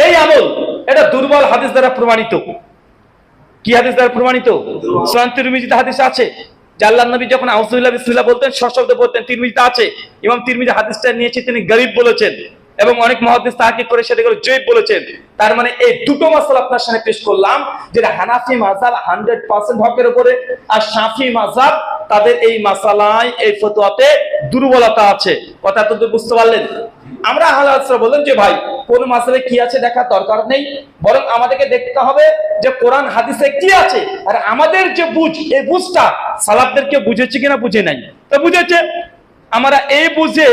এই আমল এটা দুর্বল হাদিস দ্বারা প্রমাণিত। কি হাদিস দ্বারা প্রমাণিত? সুনান তিরমিজিতে হাদিস আছে যে আল্লাহর নবী যখন আউযু বিল্লাহ বিসমিল্লাহ বলতেন সশব্দে বলতেন। তিরমিজিতে আছে। ইমাম তিরমিজি হাদিসটা নিয়েছে, তিনি গরীব বলেছেন এবং অনেক মুহাদ্দিস তাহকিক করে সেটাকে জয়ীফ বলেছেন। তার মানে এই দুটো মাসলা আপনার সামনে পেশ করলাম, যেটা হানাফি মাযহাব 100% হকের উপরে, আর শাফি মাযহাব তাদের এই মাসালায় এই ফতোয়াতে দুর্বলতা আছে। কথা তো বুঝতে পারলেন? আমরা আহলে হাদিসরা বললেন যে ভাই কোন মাসলে কি আছে দেখার দরকার নেই, বরং আমাদেরকে দেখতে হবে যে কোরআন হাদিসে কি আছে। আর আমাদের যে বুঝ, এই বুঝটা সালাফদেরকে বুঝেছে কিনা বুঝে নাই? তো বুঝেছে। আমরা এই বুঝে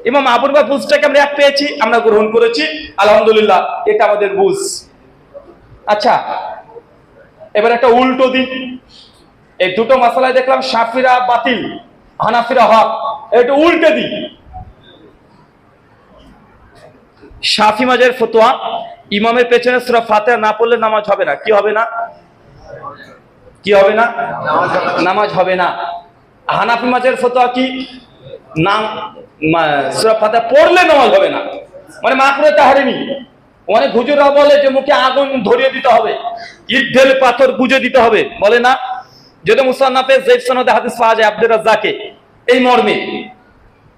ইমাম আবু হানিফার বুঝটাকে আমরা এক পেয়েছি, আমরা গ্রহণ করেছি, আলহামদুলিল্লাহ এটা আমাদের বুঝ। আচ্ছা, এবার একটা উল্টো দিক। এই দুটো মাসালায় দেখলাম শাফিরা বাতিল, হানাফিরা হক। এটা উল্টে দিক। শাফি মাযহাবের ফতোয়া, ইমামের পেছনে সূরা ফাতিহা না পড়লে নামাজ হবে না। কি হবে না? কি হবে না? নামাজ হবে না। হানাফি মাযহাবের ফতোয়া কি? নাম সূরা ফাতিহা পড়লে নামাজ হবে না, মানে মাকরুহে তাহরিমি। অনেক হুজুররা বলে যে মুখে আগুন ধরিয়ে দিতে হবে, ইট ঢেলে পাথর গুজে দিতে হবে, বলে না। যদি মুসান্নাফে যায়েদ সনদে হাদিস পাওয়া যায় আব্দুর রাজ্জাকে এই মর্মে,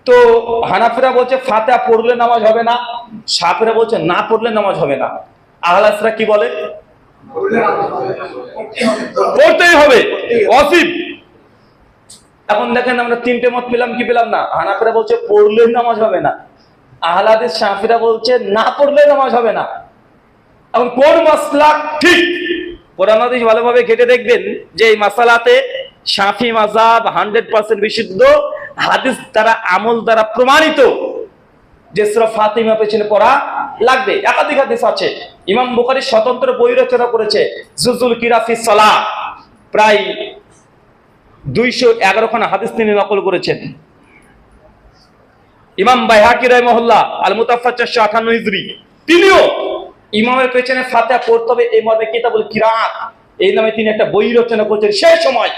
তো হানাফিরা বলছে ফাতিহা পড়লে নামাজ হবে না, শাফিরা বলছে না পড়লে নামাজ হবে না। আহলে হাদিসরা কি বলে? পড়তেই হবে, ওয়াজিব। এখন দেখেন আমরা তিনটে মত পেলাম কি পেলাম না? হানাফিরা বলছে পড়লে নামাজ হবে না, আহলে হাদিস শাফিরা বলছে না পড়লে নামাজ হবে না। এখন কোন মাসলাক ঠিক? কোরআন হাদিস ভালোভাবে ঘেটে দেখবেন যে এই মাসালাতে শাফি মাযহাব 100% বিশুদ্ধ, হাদিস দ্বারা আমল দ্বারা প্রমাণিত যে সূরা ফাতিহা পেছনে পড়া লাগবে। একাধিক হাদিস আছে। ইমাম বুখারী স্বতন্ত্র বই রচনা করেছে, জুজুল কিরা ফি সালাহ, প্রায় 211 খানা হাদিস তিনি নকল করেছেন। ইমাম বাইহাকি রাহিমাহুল্লাহ আল মুতাফা 458 হিজরি, তিনিও ইমামের পেছনে ফাতিহা পড়তে হবে এই মর্মে কিতাবুল কিরাত এই নামে তিনি একটা বই রচনা করেছেন সেই সময়।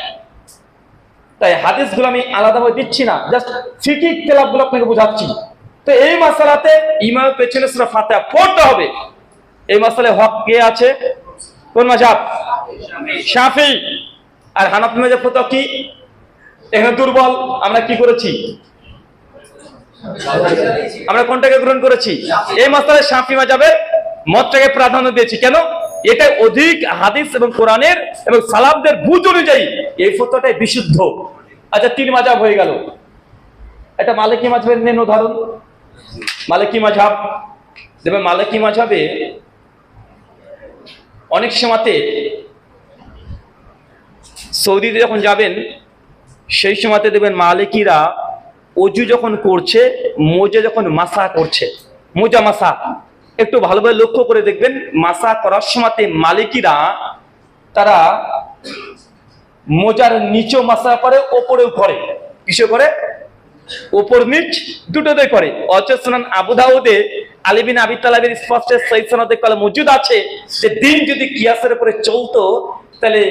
তাই হাদিসগুলো আমি আলাদাভাবে দিচ্ছি না, জাস্ট ফিকহি তেলাবগুলো আপনাকে বোঝাচ্ছি। তো এই মাসালাতে ইমামের পেছনে সূরা ফাতিহা পড়তে হবে। এই মাসালায় হক কে আছে? কোন মাযহাব? শাফি। আর হানাফি মাযহাব ফতোয়া কি? এখানে দুর্বল। আমরা কি করেছি? আমরা কোনটাকে গ্রহণ করেছি? এই মাসালায় শাফি মাযহাবের মতটাকে প্রাধান্য দিয়েছি। কেন? এটা অধিক হাদিস এবং কোরআনের এবং সালাফদের বুঝ অনুযায়ী এই ফতোয়াটাই বিশুদ্ধ। আচ্ছা, 3 মাযহাব হয়ে গেল। এটা মালিকি মাযহাবের নেন উদাহরণ। মালিকি মাযহাব দেখবেন, মালিকি মাযহাবে অনেক সময়তে সৌদিতে যখন যাবেন সেই সময়তে দেখবেন মালিকিরা অজু যখন করছে, মোজা যখন মাসা করছে, মোজা মাসা, একটু ভালোভাবে লক্ষ্য করে দেখবেন মাসা করার সময়তে মালিকিরা তারা মোজার নিচেও মাসা করে, ওপরেও করে। কিসে করে? উপর নিচ দুটোতে করে। অথচ সুনান আবু দাউদে আলী বিন আবি তালিবের স্পষ্ট সহিহ সনদে কল মজুদ আছে যে দিন যদি কিয়াসের উপরে চলতো তাহলে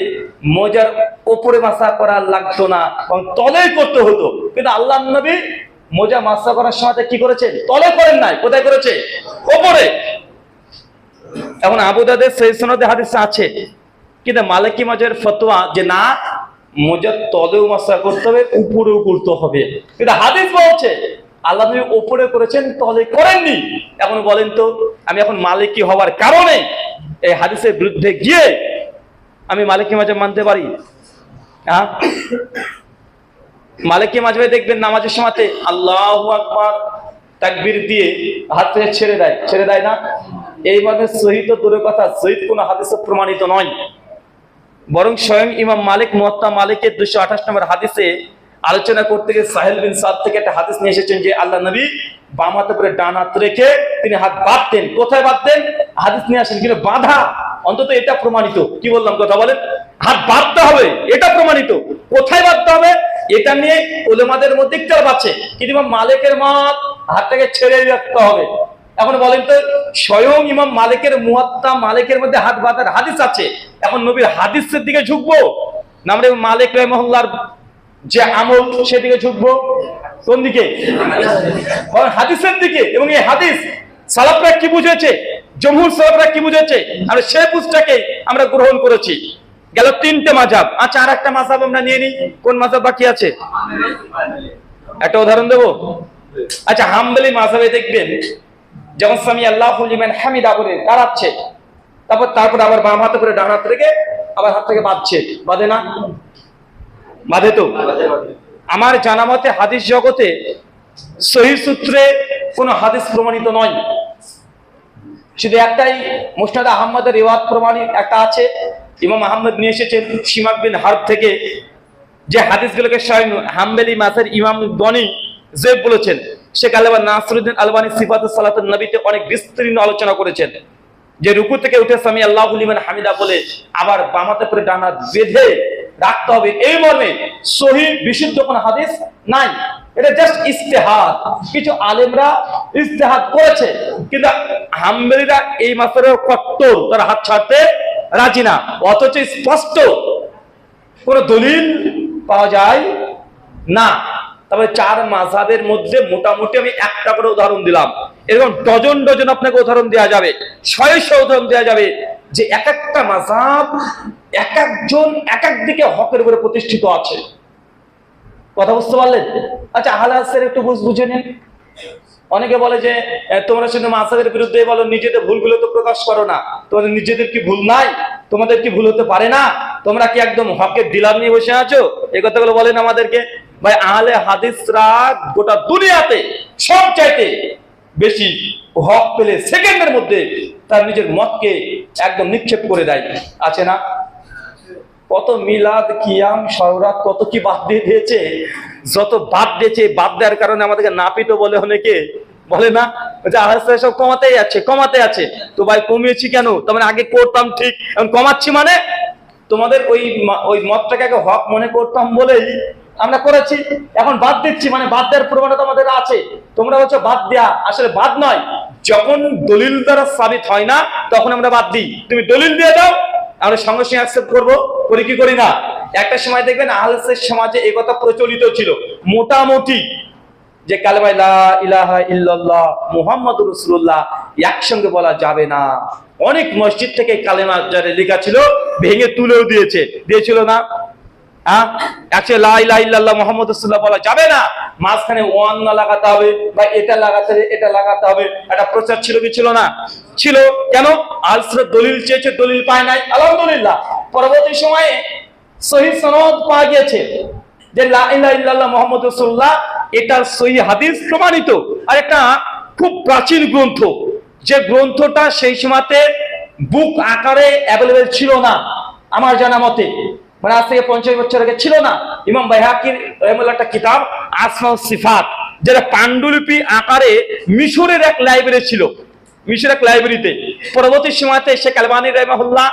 মোজার উপরে মাসা করা লাগতো না, কারণ তলেই করতে হতো। কিন্তু আল্লাহর নবী মোজা মাসা করার সময় কি করেছেন? তলে করেন নাই। কোথায় করেছে? উপরে। এখন আবু দাউদের সহিহ সনদে হাদিস আছে, কিন্তু মালিকি মাযহাবের ফতোয়া যে না, মোজার তলেও মাসা করতে হবে, উপরেও করতে হবে। কিন্তু হাদিস বলছে আল্লাহ নবী উপরে করেছেন, তলে করেননি। এখন বলেন তো, আমি এখন মালিকি হওয়ার কারণে এই হাদিসের বিরুদ্ধে গিয়ে আমি মালিকি মাযহাব মানতে পারি? হ্যাঁ, মালিকি মাযহাবে দেখবেন নামাজের সময়তে আল্লাহু আকবার তাকবীর দিয়ে হাত থেকে ছেড়ে দেয় না? এইভাবে সহিহ তো দূরের কথা, সহিহ কোনো হাদিসে প্রমাণিত নয়। বরং স্বয়ং ইমাম মালিক মুয়াত্তা মালিকের 228 নম্বর হাদিসে আলোচনা করতে গিয়ে সাহেল বিন সাদ থেকে একটা হাদিস নিয়ে এসেছেন যে আল্লাহ নবী বাম হাতে করে ডান হাত রেখে তিনি হাত বাঁধতেন। কোথায় বাঁধতেন? হাদিস নিয়ে আসেন, কিন্তু বাঁধা অন্তত এটা প্রমাণিত। কি বললাম? কথা বলেন। হাত বাঁধতে হবে, এটা প্রমাণিত। কোথায় বাঁধতে হবে এটা নিয়ে উলেমাদের মধ্যে ইখতিলাফ আছে, কিন্তু ইমাম মালিকের মত হাতটাকে ছেড়ে রাখতে হবে। এখন বলেন তো, স্বয়ং ইমাম মালিকের মুয়াত্তা মালিকের মধ্যে হাত বাঁধার হাদিস আছে, এখন নবীর হাদিসের দিকে ঝুঁকবো না আমরা মালিক রাহিমাহুল্লাহর যে আমল সেদিকে ঝুঁকবো? কোন দিকে? হাদিসের দিকে। এবং এই হাদিস সালাফরা কি বুঝেছে, জমহুর সালাফরা কি বুঝেছে, আমরা সেই বুঝটাকে আমরা গ্রহণ করেছি। গেল 3টে মাযহাব। আচ্ছা, আর একটা মাযহাব আমরা নিয়ে নিই। কোন মাযহাব বাকি আছে? একটা উদাহরণ দেবো। আচ্ছা, হাম্বলি মাযহাবে দেখবেন যখন সামি আল্লাহু লিমান হামিদা বলে দাঁড়াচ্ছে, তারপর আবার বাম হাতে করে ডান হাত রেখে আবার হাত থেকে বাঁধছে, বাঁধে না? বাঁধে তো। আমার জানা মতে হাদিস জগতে সহিহ সূত্রে কোনো হাদিস প্রমাণিত নয়। শুধু একটাই মুসনাদ আহমদের রিওয়ায়াত প্রমাণিত একটা আছে। ইমাম আহমদ নিয়ে এসেছেন সিমাক বিন হারব থেকে, যে হাদিসগুলোকে স্বয়ং হাম্বলি মাযহাবের ইমাম গনি জেব বলেছেন। শেখ আলবানী নাসিরউদ্দিন আলবানী সিফাতুস সালাতুন নবীতে অনেক বিস্তারিত আলোচনা করেছেন যে রুকু থেকে উঠে সামি আল্লাহু লিমান হামিদা বলে আবার বাম হাতে করে ডান হাত বেঁধে রাখতে হবে, এই মর্মে সহিহ বিশুদ্ধ কোন হাদিস নাই। এটা জাস্ট ইজতিহাদ, কিছু আলেমরা ইজতিহাদ করেছে, কিন্তু হাম্বলিরা এই মাসের কট্টর, তারা হাত ছাড়তে রাজি না। অথচ স্পষ্ট কোনো দলিল পাওয়া যায় না। তারপরে চার মাযহাবের মধ্যে মোটামুটি আমি একটা করে উদাহরণ দিলাম, এরকম ডজন ডজন আপনাকে উদাহরণ দেওয়া যাবে, শয়ে শয়ে উদাহরণ দেওয়া যাবে যে এক একটা মাযহাব এক একজন এক এক দিকে হকের উপরে প্রতিষ্ঠিত আছে। কথা বুঝতে পারলেন? আচ্ছা, আহলে হাদিসের একটু বুঝে নিন। অনেকে বলে যে তোমরা শুধু মাযহাবের বিরুদ্ধে বলো, নিজেদের ভুলগুলো তো প্রকাশ করো না, তোমাদের নিজেদের কি ভুল নাই? তোমাদের কি ভুল হতে পারে না? তোমরা কি একদম হকের ডিলার নিয়ে বসে আছো? এই কথাগুলো বলেন আমাদেরকে। ভাই, আহলে হাদিসরা গোটা দুনিয়াতে সবচাইতে বেশি হক পেলে সেকেন্ডের মধ্যে তার নিজের মতকে একদম নিক্ষেপ করে দেয়, আছে না? কত মিলাদ, কিয়াম, শওরাত, কত কি বাদ দিয়ে দিয়েছে। যত বাদ দিয়েছে, বাদ দেওয়ার কারণে আমাদেরকে নাপিত বলে, অনেকে বলে না যে আহলে সব কমাতেই আছে। তো ভাই, কমিয়েছি কেন? তার মানে আগে করতাম ঠিক, এখন কমাচ্ছি মানে তোমাদের ওই মতটাকে আগে হক মনে করতাম বলেই আমরা করেছি, এখন বাদ দিচ্ছি, মানে বাদ দেওয়ার প্রবণতা আমাদের আছে। তোমরা বলছো বাদ দেয়া, আসলে বাদ নয়, যখন দলিল দ্বারা সাবিত হয় না তখন আমরা বাদ দিই। তুমি দলিল দিয়ে দাও, আমরা সঙ্গে সঙ্গে অ্যাকসেপ্ট করবো, করি কি করি না? একটা সময় দেখবেন আহলে হাদিস সমাজে এই কথা প্রচলিত ছিল মোটামুটি, যে কালেমা লা ইলাহা ইল্লাল্লাহ মুহাম্মাদুর রাসূলুল্লাহ একসঙ্গে বলা যাবে না। অনেক মসজিদ থেকে কালেমা যারা লেখা ছিল ভেঙে তুলেও দিয়েছিল না? হ্যাঁ, একসঙ্গে লা ইলাহা ইল্লাল্লাহ মুহাম্মাদুর রাসূলুল্লাহ বলা যাবে না, মাঝখানে ওয়ান না লাগাতে হবে বা এটা লাগাতে হবে, একটা প্রচার ছিল কি ছিল না? ছিল। কেন? আলসরা দলিল চেয়েছে, দলিল পায় নাই, আলহামদুলিল্লাহ পরবর্তী সময়ে সহিহ সনদ পাওয়া গিয়েছে যে লা ইলাহা ইল্লাল্লাহ মুহাম্মাদুর রাসূলুল্লাহ, এটা সহিহ হাদিস প্রমাণিত। আর একটা খুব প্রাচীন গ্রন্থ, যে গ্রন্থটা সেই সময়তে বুক আকারে অ্যাভেলেবেল ছিল না আমার জানা মতে, মানে আজ থেকে 50 বছর আগে ছিল না। ইমাম বাইহাকির রাহিমাহুল্লাহ একটা কিতাব আসমাউ সিফাত, যেটা পাণ্ডুলিপি আকারে মিশরের এক লাইব্রেরি ছিল, মিশরের এক লাইব্রেরিতে। পরবর্তী সময়তে শেখ আলবানী রাহিমাহুল্লাহ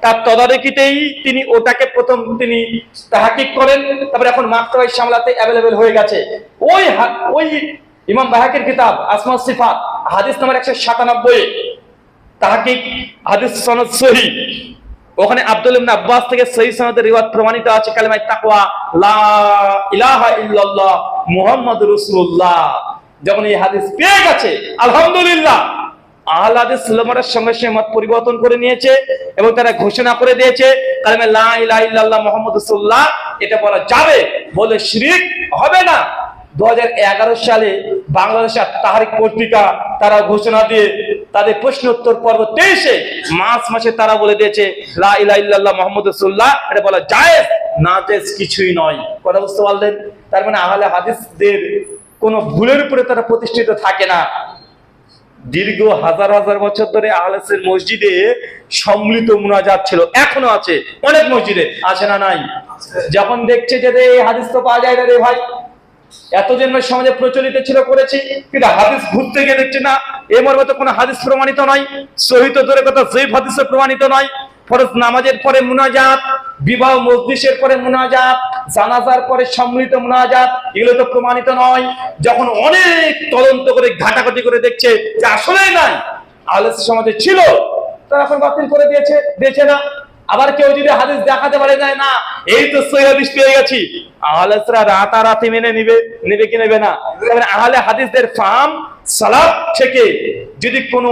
তার তদারকিতেই তিনি ওটাকে প্রথম তিনি তাহকিক করেন, তারপরে এখন মাকতাবায়ে শামলাতে অ্যাভেলেবেল হয়ে গেছে। ওই ইমাম বাইহাকির কিতাব আসমাউ সিফাত হাদিস নাম্বার 197 তাহকিক, হাদিস সনদ সহিহ। ওখানে আব্দুল্লাহ ইবনে আব্বাস থেকে সহিহ সনদে রিওয়ায়াত প্রমাণিত আছে কালেমা তাকওয়া লা ইলাহা ইল্লাল্লাহ মুহাম্মাদুর রাসূলুল্লাহ। যখন এই হাদিস পেয়ে গেছে, আলহামদুলিল্লাহ আহলে হাদিস উলামার সঙ্গে সঙ্গে মত পরিবর্তন করে নিয়েছে এবং তারা ঘোষণা করে দিয়েছে কালেমা লা ইলাহা ইল্লাল্লাহ মুহাম্মাদুর রাসূলুল্লাহ এটা বলা যাবে, বলে শিরক হবে না। 2011 সালে বাংলাদেশের তাহরিক পত্রিকা তারা ঘোষণা দিয়ে তাদের প্রশ্ন উত্তর পর্ব 23-এ মার্চ মাসে তারা বলে দিয়েছে লা ইলাহা ইল্লাল্লাহ মুহাম্মাদুর রাসূলুল্লাহ এটা বলা জায়েজ, না জায়েজ কিছুই নয়। কথা বুঝতে পারলেন? তার মানে আহলে হাদিসদের কোনো ভুলের উপরে তারা প্রতিষ্ঠিত থাকে না। দীর্ঘ হাজার হাজার বছর ধরে আহলে হাদিসের মসজিদে সম্মিলিত মুনাজাত ছিল, এখনো আছে, অনেক মসজিদে আছে না নাই? যখন দেখছে যে এই হাদিস তো পাওয়া যায় না রে ভাই, এতদিন সমাজে প্রচলিত ছিল করেছি, কিন্তু হাদিস ঘুরতে গিয়ে দেখছে না এ মর্মে তো কোনো হাদিস প্রমাণিত নয়, সহিহ তো দূরের কথা জয়ীফ হাদিসে প্রমাণিত নয়। ফরজ নামাজের পরে মুনাজাত, বিবাহ মজলিসের পরে মুনাজাত, জানাজার পরে সম্মিলিত মুনাজাত, এগুলো তো প্রমাণিত নয়। যখন অনেক তদন্ত করে ঘাটাঘাটি করে দেখছে যে আসলেই নাই, আহলে হাদিস সমাজে ছিল, তারা এখন বাতিল করে দিয়েছে না। আবার কেউ যদি হাদিস দেখাতে পারে যায় না এই তো সহিহ হাদিস পেয়ে গেছি, আহলে হাদিসরা রাতারাতি মেনে নেবে কি নেবে না? আহলে হাদিসদের ফাহাম সালাফ থেকে যদি কোনো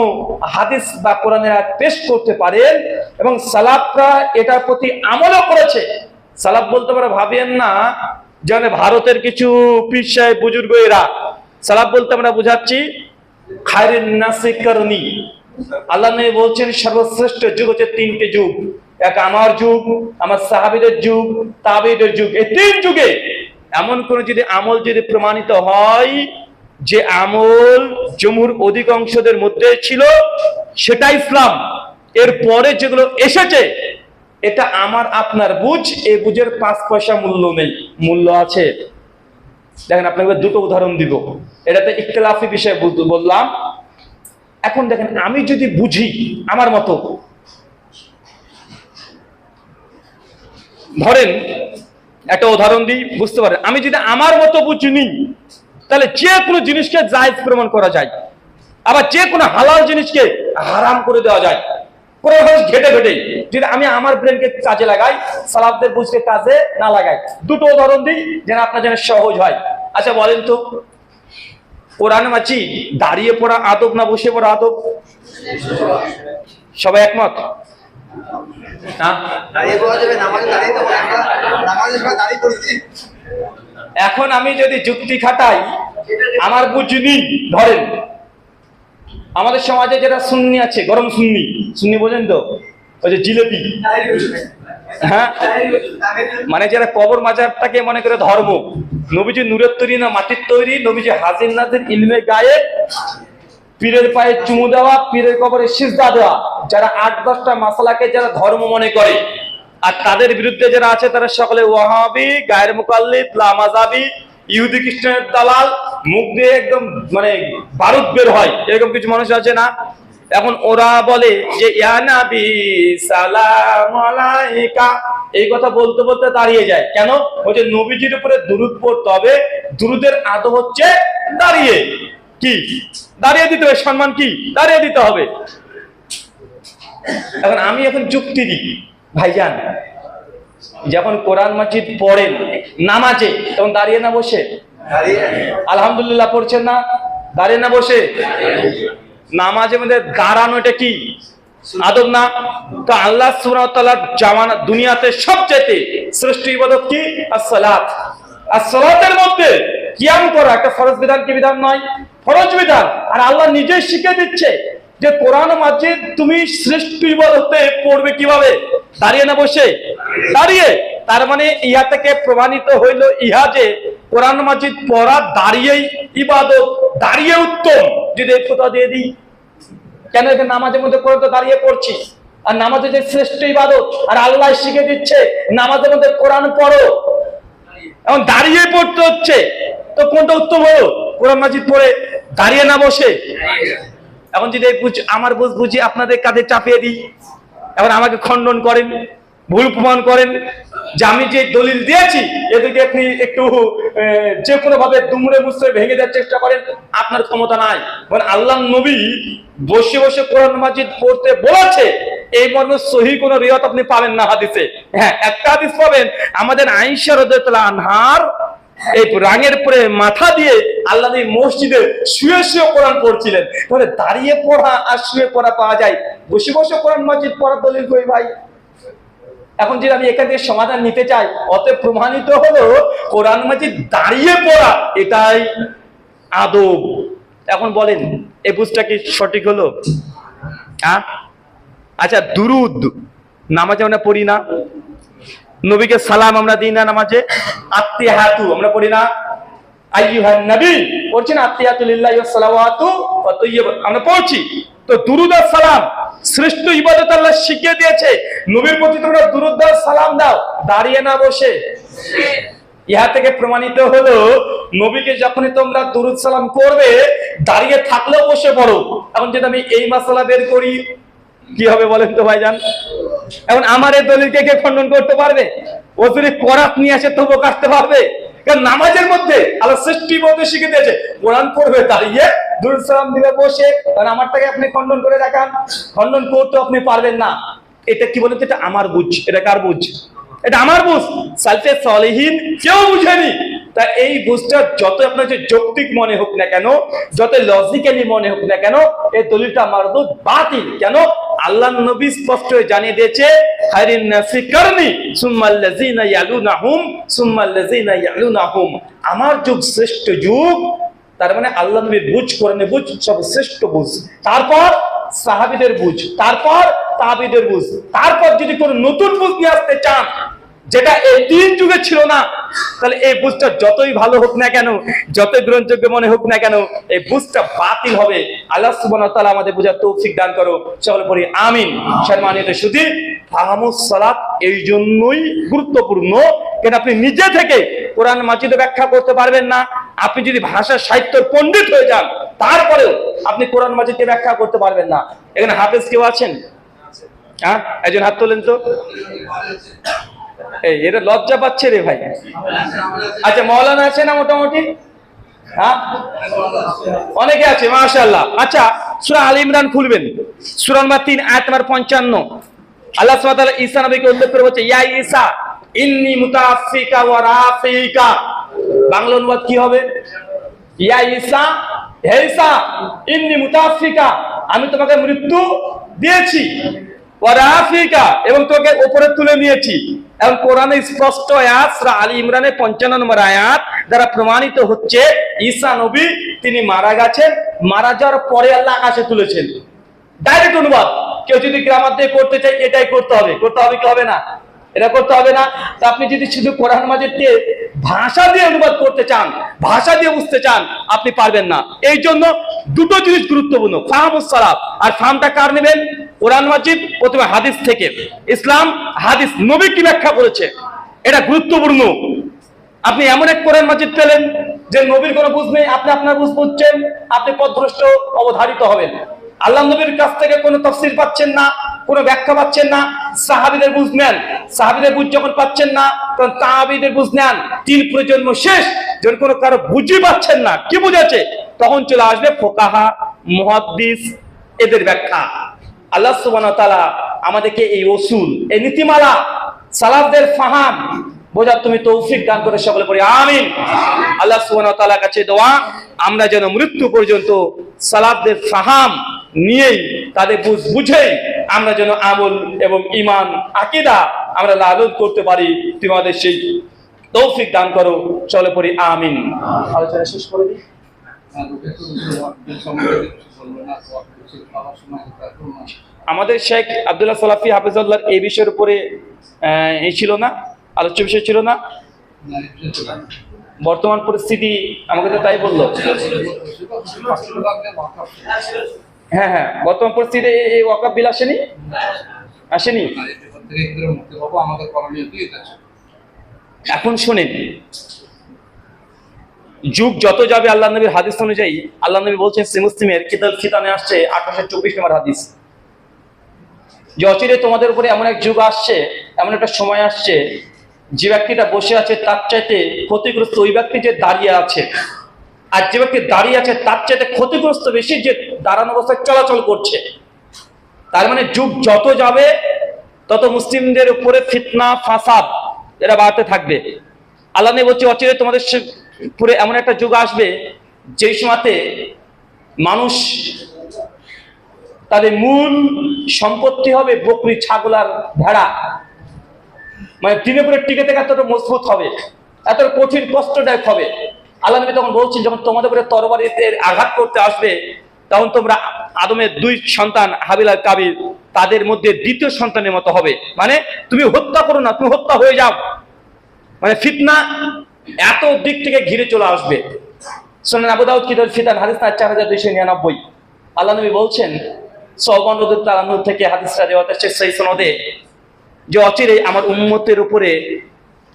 হাদিস বা কোরআনের আয়াত পেশ করতে পারেন এবং সালাফরা এটার প্রতি আমলও করেছে, সালাফ বলতে পারে ভাবেন না যেন ভারতের কিছু পীর সাহেব বুজুর্গ এরা, সালাফ বলতে আমরা বুঝাচ্ছি খায়রুন নাসি করনি। আল্লাহ নবী বলছেন সর্বশ্রেষ্ঠ যুগ হচ্ছে 3টে যুগ, এক আমার যুগ, আমার সাহাবীদের যুগ, তাবেঈদের যুগ। এই 3 যুগে এমন কোন যদি আমল যদি প্রমাণিত হয় যে আমল জমহুর অধিকাংশদের মধ্যে ছিল সেটা ইসলাম, এরপরে যেগুলো এসেছে এটা আমার আপনার বুঝ, এই বুঝের 5 পয়সা মূল্য নেই, মূল্য আছে। দেখেন আপনাকে 2টো উদাহরণ দিব, এটাতে ইখতিলাফি বিষয় বললাম। এখন দেখেন আমি যদি বুঝি আমার মতো, ধরেন একটা উদাহরণ দিই বুঝতে পারেন, আমি যদি আমার মতো বুঝিনি তাহলে যে কোনো জিনিসকে জায়েজ প্রমাণ করা যায়, আবার যে কোনো হালাল জিনিসকে হারাম করে দেওয়া যায়। কোরআন হাদিস ঘেটে ঘেটে যদি আমি আমার ব্রেনকে কাজে লাগাই, সালাফদের বুঝকে কাজে না লাগাই। দুটো উদাহরণ দিই যেন আপনার জন্য সহজ হয়। আচ্ছা বলেন তো, কোরআন মাজিদ দাঁড়িয়ে পড়া আদব না বসে পড়া আদব? সবাই একমত? এখন আমি যদি যুক্তি খাটাই, আমার বুঝনি, ধরেন আমাদের সমাজে যারা সুন্নি আছে, গরম সুন্নি, সুন্নি বোঝেন তো, ওই যে জিলেপি, হ্যাঁ, মানে যারা কবর মাজারটাকে মনে করে ধর্ম, নবীজি নূরের তৈরি না মাটির তৈরি, নবীজি হাজির নাজির ইলমে গায়েব, পীরের পায়ে চুমু দেওয়া, পীরের কবরে সিজদা দেওয়া, যারা 8-10টা মাসালাকে যারা ধর্ম মনে করে, আর তাদের বিরুদ্ধে যারা আছে তারা সকলে ওয়াহাবি, গায়ের মুকাল্লিদ, লামাজাবি, ইহুদি খ্রিস্টানের দালাল, মুখ দিয়ে একদম মানে বারুদ বের হয়, এরকম কিছু মানুষ আছে না? এখন ওরা বলে যে ইয়া নবী সালাম আলাইকা, এই কথা বলতে বলতে দাঁড়িয়ে যায়। কেন? ওই যে নবীজির উপরে দুরূদ পড়তে হবে, দুরূদের আদব হচ্ছে দাঁড়িয়ে, কি দাঁড়িয়ে দিতে হবে, সম্মান কি দাঁড়িয়ে দিতে হবে। এখন আমি এখন যুক্তি দিই, ভাইজান যখন কোরআন মাজিদ পড়েন নামাজে তখন দাঁড়িয়ে না বসে? আলহামদুলিল্লাহ পড়ছেন না? দাঁড়িয়ে না বসে? নামাজের মধ্যে দাঁড়ানো এটা কি আদব না? তো আল্লাহ সুবহানাহু ওয়া তাআলার জামানা দুনিয়াতে সবচেয়ে শ্রেষ্ঠ ইবাদত কি? as-সালাত। আর সালাতের মধ্যে কিয়াম করা একটা ফরজ বিধান, কি বিধান নয়? ফরজ বিধান। আর আল্লাহ নিজেই শিখিয়ে দিচ্ছে যে কোরআন মাজিদ তুমি শ্রেষ্ঠ ইবাদতে পড়বে কিভাবে? দাঁড়িয়ে না বসে? দাঁড়িয়ে। তার মানে ইহা থেকে প্রমাণিত হইল ইহা যে কোরআন মাজিদ পড়া দাঁড়িয়েই ইবাদত, দাঁড়িয়ে উত্তম। যদি ফতোয়া দিয়ে দিই, কেন এখানে নামাজের মধ্যে করে তো দাঁড়িয়ে পড়ছি, আর নামাজে যে শ্রেষ্ঠ ইবাদত, আর আল্লাহ শিখিয়ে দিচ্ছে নামাজের মধ্যে কোরআন পড়ো, এখন দাঁড়িয়ে পড়তে হচ্ছে, তো কোনটা উত্তম হলো? কোরআন মাজিদ পড়ে দাঁড়িয়ে না বসে। এখন যদি আমার বুঝ বুঝি আপনাদের কাঁধে চাপিয়ে দিই, এখন আমাকে খণ্ডন করেন, ভুল প্রমাণ করেন যে আমি যে দলিল দিয়েছি এদিকে আপনি একটু যে কোনো ভাবে দুমড়ে মুচড়ে ভেঙে দেওয়ার চেষ্টা করেন, আপনার ক্ষমতা নাই। মানে আল্লাহর নবী বসে বসে কোরআন মাজিদ পড়তে বলেছে, এই মর্মে সহিহ কোনো রিওয়ায়াত আপনি পাবেন না হাদিসে। হ্যাঁ, একটা হাদিস পাবেন, আমাদের আয়েশা রাদিয়াল্লাহু আনহার এই রাঙের পরে মাথা দিয়ে আল্লাহ নবী মসজিদে শুয়ে শুয়ে কোরআন পড়ছিলেন। তাহলে দাঁড়িয়ে পড়া আর শুয়ে পড়া পাওয়া যায়, বসে বসে কোরআন মাজিদ পড়ার দলিল কই ভাই? এখন যদি আমি এখান থেকে সমাধান নিতে চাই, অতএব প্রমাণিত হলো কোরআন মাজিদ দাঁড়িয়ে পড়া এটাই আদব। এখন বলেন এই বুঝটা কি সঠিক হলো? আচ্ছা, দুরুদ নামাজে আমরা পড়ি না? নবীকে সালাম আমরা দিই না নামাজে? আত্তিহাতু আমরা পড়ি না? আইয়ুহান নবী পড়ছি না? আত্তিহাতু লিল্লাহি ওয়া সালাওয়াতু ওয়া তাইয়্যিবাত আমরা পড়ছি। তো দুরুদ আর সালাম শ্রেষ্ঠ ইবাদত আল্লাহ শিখিয়ে দিয়েছে, নবীর প্রতি তোমরা দুরুদ দাও, সালাম দাও, দাঁড়িয়ে না বসে। ইহা থেকে প্রমাণিত হলো নবীকে যখনই তোমরা দুরুদ সালাম করবে দাঁড়িয়ে থাকলেও বসে পড়ো। এখন যদি আমি এই মাসালা বের করি কি হবে বলেন তো ভাইজান? এখন আমার এই দলিলকে কে খণ্ডন করতে পারবে? ও যদি করাত নিয়ে আসে তবু কাটতে পারবে? কারণ নামাজের মধ্যে আল্লাহ শ্রেষ্ঠ ইবাদত শিখিয়ে দিয়েছে, কোরআন পড়বে দাঁড়িয়ে, দুরূদ সালাম দিবে বসে। কারণ আমারটাকে আপনি খণ্ডন করে দেখান, খণ্ডন করতে আপনি পারবেন না। এটা কি বলেন? এটা আমার বুঝ। এটা কার বুঝ? এটা আমার বুঝ। সালফে সালেহিন কেউ বুঝেনি। তা এই বুঝটা যত আপনার যে যৌক্তিক মনে হোক না কেন, যত লজিক্যালি মনে হোক না কেন, এই দলিলটা মারদুদ, বাতিল। কেন? আল্লাহর নবী স্পষ্ট জানিয়ে দিয়েছে, খায়রুন নাসি কারনি সুম্মাল্লাযিনা ইয়ালুনাহুম সুম্মাল্লাযিনা ইয়ালুনাহুম, আমার যুগ শ্রেষ্ঠ যুগ। তার মানে আল্লাহর নবীর বুঝ, কোরআনের বুঝ সব শ্রেষ্ঠ বুঝ, তারপর সাহাবীদের বুঝ, তারপর তাবিদের বুঝ, তারপর যদি কোনো নতুন বুঝ নিয়ে আসতে চান যেটা এই তিন যুগে ছিল না, তাহলে এই বুঝটা যতই ভালো হোক না কেন, যতই গ্রহণযোগ্য মনে হোক না কেন, এই বুঝটা বাতিল হবে। আল্লাহ সুবহানাহু ওয়া তাআলা আমাদের বুঝার তৌফিক দান করো, সকলে পড়ি আমিন। সম্মানিত সুধী, ফাহামুস সালাত এই জন্যই গুরুত্বপূর্ণ, কেন আপনি নিজে থেকে কোরআন মাজিদ ব্যাখ্যা করতে পারবেন না। আপনি যদি ভাষা সাহিত্যের পণ্ডিত হয়ে যান তারপরেও আপনি কোরআন মাজিদকে ব্যাখ্যা করতে পারবেন না। এখানে হাফেজ কেউ আছেন? হ্যাঁ, একজন হাত তোলেন তো। এই এরা লজ্জা পাচ্ছে রে ভাই। আচ্ছা, মাওলানা আছে না মোটামুটি? হ্যাঁ, অনেকে আছে মাশাআল্লাহ। আচ্ছা, সূরা আলে ইমরান খুলবেন, সূরা নম্বর 3 আয়াত নম্বর 55। আল্লাহ সুবহানাহু ওয়া তাআলা ঈসা নবীকে উল্লেখ করে বলছে, ইয়া ঈসা ইন্নী মুতাওয়াফিকা ওয়া রাফিকা। বাংলা অনুবাদ কি হবে? ইয়া ঈসা, হে ঈসা, ইন্নী মুতাওয়াফিকা, আমি তোমাকে মৃত্যু দিয়েছি, ওয়া রাফিকা, এবং তোমাকে উপরে তুলে নিয়েছি। এবং কোরআনে স্পষ্ট আয়াত সূরা আলে ইমরানের 55 নম্বর আয়াত দ্বারা প্রমাণিত হচ্ছে ঈসা নবী তিনি মারা গেছেন, মারা যাওয়ার পরে আল্লাহ আকাশে তুলেছেন। ডাইরেক্ট অনুবাদ। কেউ যদি গ্রামার দিয়ে করতে চায় এটাই করতে হবে, কি হবে না? এটা করতে হবে না। তা আপনি যদি শুধু কোরআন মাজিদকে ভাষা দিয়ে অনুবাদ করতে চান, ভাষা দিয়ে বুঝতে চান, আপনি পারবেন না। এই জন্য দুটো জিনিস গুরুত্বপূর্ণ, ফাহমুস সালাফ। আর ফাহমটা কার নেবেন? কোরআন মাজিদ, প্রথমে হাদিস থেকে। ইসলাম, হাদিস, নবী কি ব্যাখ্যা করেছে, এটা গুরুত্বপূর্ণ। আপনি এমন এক কোরআন মাজিদ পেলেন যে নবীর কোনো বুঝ নেই, আপনি আপনার বুঝ বুঝছেন, আপনি পথভ্রষ্ট অবধারিত হবেন। আল্লাহ নবীর কাছ থেকে কোনো তাফসীর পাচ্ছেন না, কোনো ব্যাখ্যা পাচ্ছেন না, সাহাবীদের বুঝ নেন। সাহাবীদের বুঝ যখন পাচ্ছেন না, তখন তাবিঈদের বুঝ নেন। 3 প্রজন্ম শেষ, যখন কোনো কারো বুঝই পাচ্ছেন না, কি বুঝেছে, তখন চলে আসবে ফুকাহা, মুহাদ্দিস, এদের ব্যাখ্যা। আল্লাহ সুবহানাহু ওয়া তাআলা আমাদেরকে এই উসুল, এই নীতিমালা, সালাফদের ফাহাম বোঝার তুমি তৌফিক দান করে সকলে পড়ি আমিন। আল্লাহ সুবহানাহু ওয়া তাআলার কাছে দোয়া, আমরা যেন মৃত্যু পর্যন্ত সালাফদের ফাহাম নিয়েই, তাদের বুঝেই আমরা যেন আমল এবং ঈমান, আকীদা আমরা লালন করতে পারি। তুমি আমাদের সেই তৌফিক দান করো, সকলে পড়ি আমিন। আলোচনা শেষ করে দিই। আমাদের শেখ আব্দুল্লাহ সালাফি হাফেজাল্লাহ এই বিষয়ের উপরে এই ছিল না, আলোচ্য বিষয় ছিল না। বর্তমান পরিস্থিতি আমাকে তো তাই বললো। হ্যাঁ, বর্তমান পরিস্থিতি এই ওয়াকফ বিল আসেনি। এখন শুনেন, যুগ যত যাবে, আল্লাহ নবীর হাদিস অনুযায়ী আল্লাহ নবী বলছেন, সহিহ মুসলিমের কিতাব ফিতানে আসছে 1824 নম্বর হাদিস, যে অচিরে তোমাদের উপরে এমন এক যুগ আসছে, এমন একটা সময় আসছে, যে ব্যক্তিটা বসে আছে তার চাইতে ক্ষতিগ্রস্ত ওই ব্যক্তি যে দাঁড়িয়ে আছে, আর যে ব্যক্তি দাঁড়িয়ে আছে তার চাইতে ক্ষতিগ্রস্ত বেশি যে দাঁড়ানো অবস্থায় চলাচল করছে। তার মানে যুগ যত যাবে তত মুসলিমদের উপরে ফিতনা, ফাসাদ এরা বাড়তে থাকবে। আল্লাহ নবী বলছে, অচিরে তোমাদের পুরে এমন একটা যুগ আসবে যেই সময়তে মানুষ তাদের মূল সম্পত্তি হবে বকরি, ছাগল আর ভেড়া। মানে দিনে পরে টিকে থেকে এতটা মজবুত হবে, এত কঠিন কষ্টদায়ক হবে। আল্লাহ নবী তখন বলছেন, যখন তোমাদের উপরে তরবারিতে আঘাত করতে আসবে, তখন তোমরা আদমের 2 সন্তান হাবিল আর কাবিল, তাদের মধ্যে দ্বিতীয় সন্তানের মতো হবে। মানে তুমি হত্যা করো না, তুমি হত্যা হয়ে যাও। মানে ফিতনা এত দিক থেকে ঘিরে চলে আসবে। সুনান আবু দাউদ কিতাব ফিতান হাদিস 4299। আল্লাহ নবী বলছেন, সাওবান রাদিয়াল্লাহু আনহু থেকে হাদিসটা রিওয়ায়াত আছে সহিহ সনদে, যে অচিরে আমার উম্মতের উপরে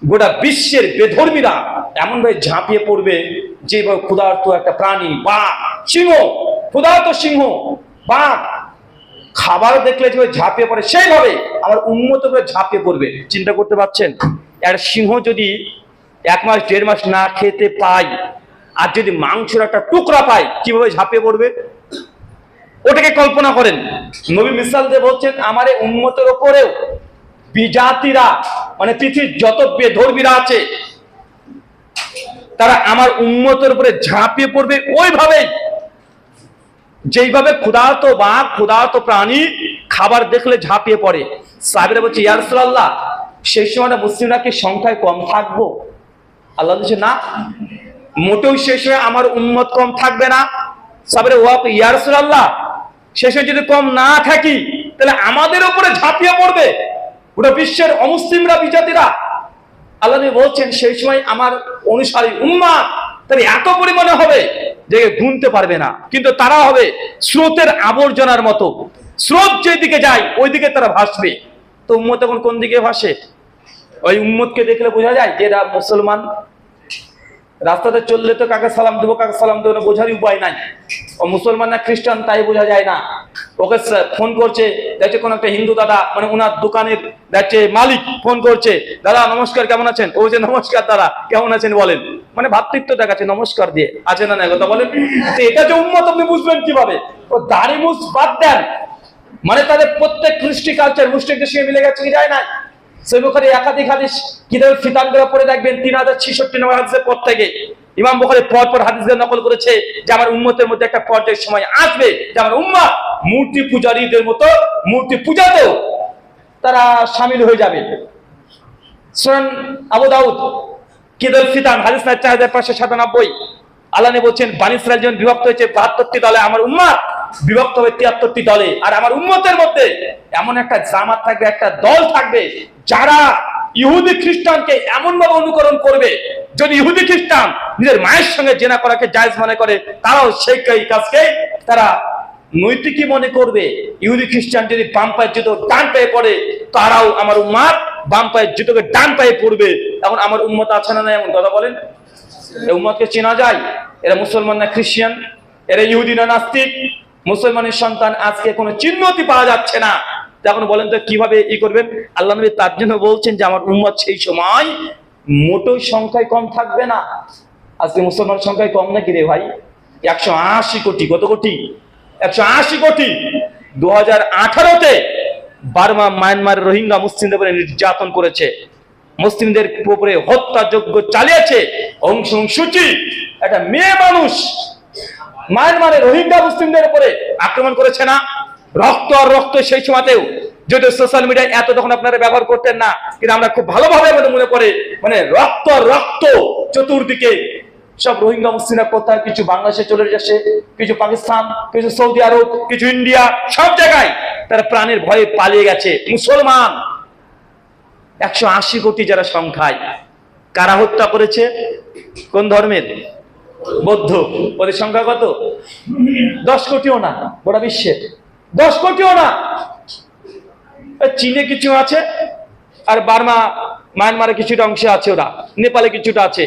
গোটা বিশ্বের বেধর্মীরা এমন ভাবে ঝাঁপিয়ে পড়বে, যেভাবে ক্ষুধার্ত একটা প্রাণী, বাঘ, সিংহ, ক্ষুধার্ত সিংহ, বাঘ খাবার দেখলে যেভাবে ঝাঁপিয়ে পড়ে, সেইভাবে আমার উম্মতের উপরে ঝাঁপিয়ে পড়বে। চিন্তা করতে পারছেন? একটা সিংহ যদি 1 মাস 1.5 মাস না খেতে পায়, আর যদি মাংসের একটা টুকরা পায়, কিভাবে ঝাঁপিয়ে পড়বে ওটাকে কল্পনা করেন। নবী মিসাল দিয়ে বলছেন, আমার এই উম্মতের উপরেও বিজাতিরা, মানে পৃথিবীর যত বেধর্মীরা আছে, তারা আমার উম্মতের উপরে ঝাঁপিয়ে পড়বে ওইভাবে, যেইভাবে ক্ষুধার্ত বাঘ, ক্ষুধার্ত প্রাণী খাবার দেখলে ঝাঁপিয়ে পড়ে। সাহাবীরা বলছে, ইয়া রাসূলুল্লাহ, সেই সময় মুসলিমরা কি সংখ্যায় কম থাকবো? আল্লাহ বলছে, না, মোটেও সেই সময় আমার উম্মত কম থাকবে না। সাহাবীরা, ইয়া রাসূলুল্লাহ, সেই সময় যদি কম না থাকি, তাহলে আমাদের উপরে ঝাঁপিয়ে পড়বে গোটা বিশ্বের অমুসলিমরা, বিজাতিরা। আল্লাহ নবী বলছেন, সেই সময় আমার অনুসারী উম্মাহ তাহলে এত পরিমাণে হবে যে গুনতে পারবে না, কিন্তু তারা হবে স্রোতের আবর্জনার মতো। স্রোত যেদিকে যায় ওই দিকে তারা ভাসবে। তো উম্মত এখন কোন দিকে ভাসে? ওই উম্মতকে দেখলে বোঝা যায় যে এরা মুসলমান। রাস্তাতে চললে তো কাকে সালাম দেবো কাকে সালাম দেবো না বোঝারই উপায় নাই। ও মুসলমান না খ্রিস্টান তাই বোঝা যায় না। ওকে ফোন করছে, দেখছে কোন একটা হিন্দু দাদা, মানে ওনার দোকানের দেখছে মালিক ফোন করছে, দাদা নমস্কার কেমন আছেন? ও বলছে নমস্কার দাদা কেমন আছেন বলেন, মানে ভাতৃত্ব দেখাচ্ছে নমস্কার দিয়ে, আছে না নাই কথা বলেন। এটা যে উম্মত আপনি বুঝবেন কিভাবে? ও দাড়ি মুছ বাদ দেন, মানে তাদের প্রত্যেক কৃষ্টি কালচার মুসলিমদের সঙ্গে মিলে গেছে কি যায় না। সহিহ বুখারী একাধিক হাদিস কিতাবে ফিতান করে পড়ে দেখবেন 3066 নম্বর হাদিসের পর থেকে ইমাম বুখারী পর হাদিসের নকল করেছে যে আমার উম্মতের মধ্যে একটা পর্যায়ের সময় আসবে যে আমার উম্মাহ মূর্তি পূজারীদের মতো মূর্তি পূজাতেও তারা শামিল হয়ে যাবে। সুনান আবু দাউদ কিতাবে ফিতান হাদিস নাম্বার 4597 আল্লাহ নবী বলছেন বনি ইসরাইল যখন বিভক্ত হয়েছে 72টি দলে, আমার উম্মাহ বিভক্ত হবে 73টি দলে। আর আমার উম্মতের মধ্যে এমন একটা জামাত থাকবে, একটা দল থাকবে যারা ইহুদি খ্রিস্টানকে এমন ভাবে অনুকরণ করবে, যদি ইহুদি খ্রিস্টান নিজের মায়ের সঙ্গে জেনা করাকে জায়েজ মনে করে তারাও সেই কাজকে তারা নৈতিকই মনে করবে। ইহুদি খ্রিস্টান যদি বাম পায়ের জুতো ডান পায়ে পড়ে তারাও আমার উম্মাহ বাম পায়ের জুতোকে ডান পায়ে পড়বে। এখন আমার উম্মত আছে না এমন কথা বলেন? এই উম্মতকে চেনা যায়? এরা মুসলমান না খ্রিস্টান? এরা ইহুদি না নাস্তিক? মুসলমানের সন্তান আজকে কোনো চিহ্নতি পাওয়া যাচ্ছে না। এখন বলেন তো কিভাবে ই করবেন? আল্লাহ নবী তার জন্য বলছেন যে আমার উম্মত সেই সময় মোটেই সংখ্যায় কম থাকবে না। আজকে মুসলমান সংখ্যায় কম নাকি রে ভাই? 180 কোটি। কত কোটি? 180 কোটি। 2018-তে বার্মা মায়ানমার রোহিঙ্গা মুসলিমদের উপরে নির্যাতন করেছে, মুসলিমদের উপরে হত্যাযজ্ঞ চালিয়েছে। অং সান সু চি একটা মেয়ে মানুষ মায়ানমারে রোহিঙ্গা মুসলিমদের উপরে আক্রমণ করেছে না? রক্ত আর রক্ত সেই সময়তেও, যদি সোশ্যাল মিডিয়ায় এত তখন আপনারা ব্যবহার করতেন না, কিন্তু আমরা খুব ভালোভাবে আমাদের মনে পড়ে, মানে রক্ত আর রক্ত চতুর্দিকে। সব রোহিঙ্গা মুসলিমরা কোথায়? কিছু বাংলাদেশে চলে যাচ্ছে, কিছু পাকিস্তান, কিছু সৌদি আরব, কিছু ইন্ডিয়া, সব জায়গায় তারা প্রাণের ভয়ে পালিয়ে গেছে। মুসলমান 180 কোটি যারা সংখ্যায়, কারা হত্যা করেছে? কোন ধর্মের? বৌদ্ধ। ওদের সংখ্যা কত? 10 কোটিও না গোটা বিশ্বে, 10 কোটিও না। চীনে কিছু আছে, আর বার্মা মায়ানমারে কিছুটা অংশে আছে, ওরা নেপালে কিছুটা আছে,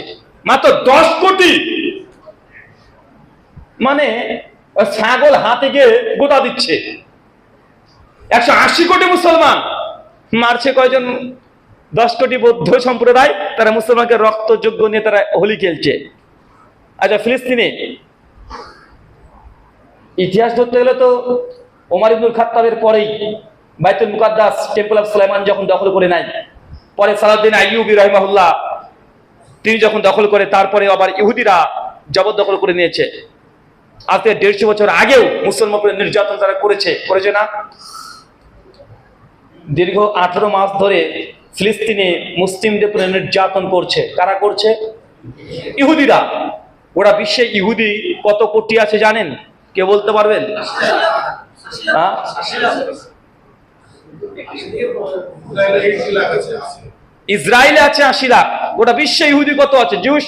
মাত্র 10 কোটি। মানে ছাগল হাতে গিয়ে গোটা দিচ্ছে। 180 কোটি মুসলমান মারছে কয়জন? 10 কোটি বৌদ্ধ সম্প্রদায়, তারা মুসলমানকে রক্তযজ্ঞ নিয়ে তারা হোলি খেলছে। আচ্ছা, ফিলিস্তিনে ইতিহাস ধরতে গেলে তো ওমর ইবনুল খাত্তাবের পরেই বাইতুল মুকাদ্দাস টেম্পল অফ সুলাইমান যখন দখল করে নেয়, পরে সালাউদ্দিন আইয়ুবী রাহিমাহুল্লাহ তিনি যখন দখল করে, তারপরে আবার ইহুদিরা জবরদখল করে নিয়েছে। আজ থেকে 150 বছর আগেও মুসলমানদের নির্যাতন তারা করেছে না? দীর্ঘ 18 মাস ধরে ফিলিস্তিনে মুসলিমদের উপরে নির্যাতন করছে। কারা করছে? ইহুদিরা। ওরা বিশ্বে ইহুদি কত কোটি আছে জানেন? কে বলতে পারবেন? ইসরায়েলে আছে 80 লাখ। গোটা বিশ্বে ইহুদি কত আছে? জিউস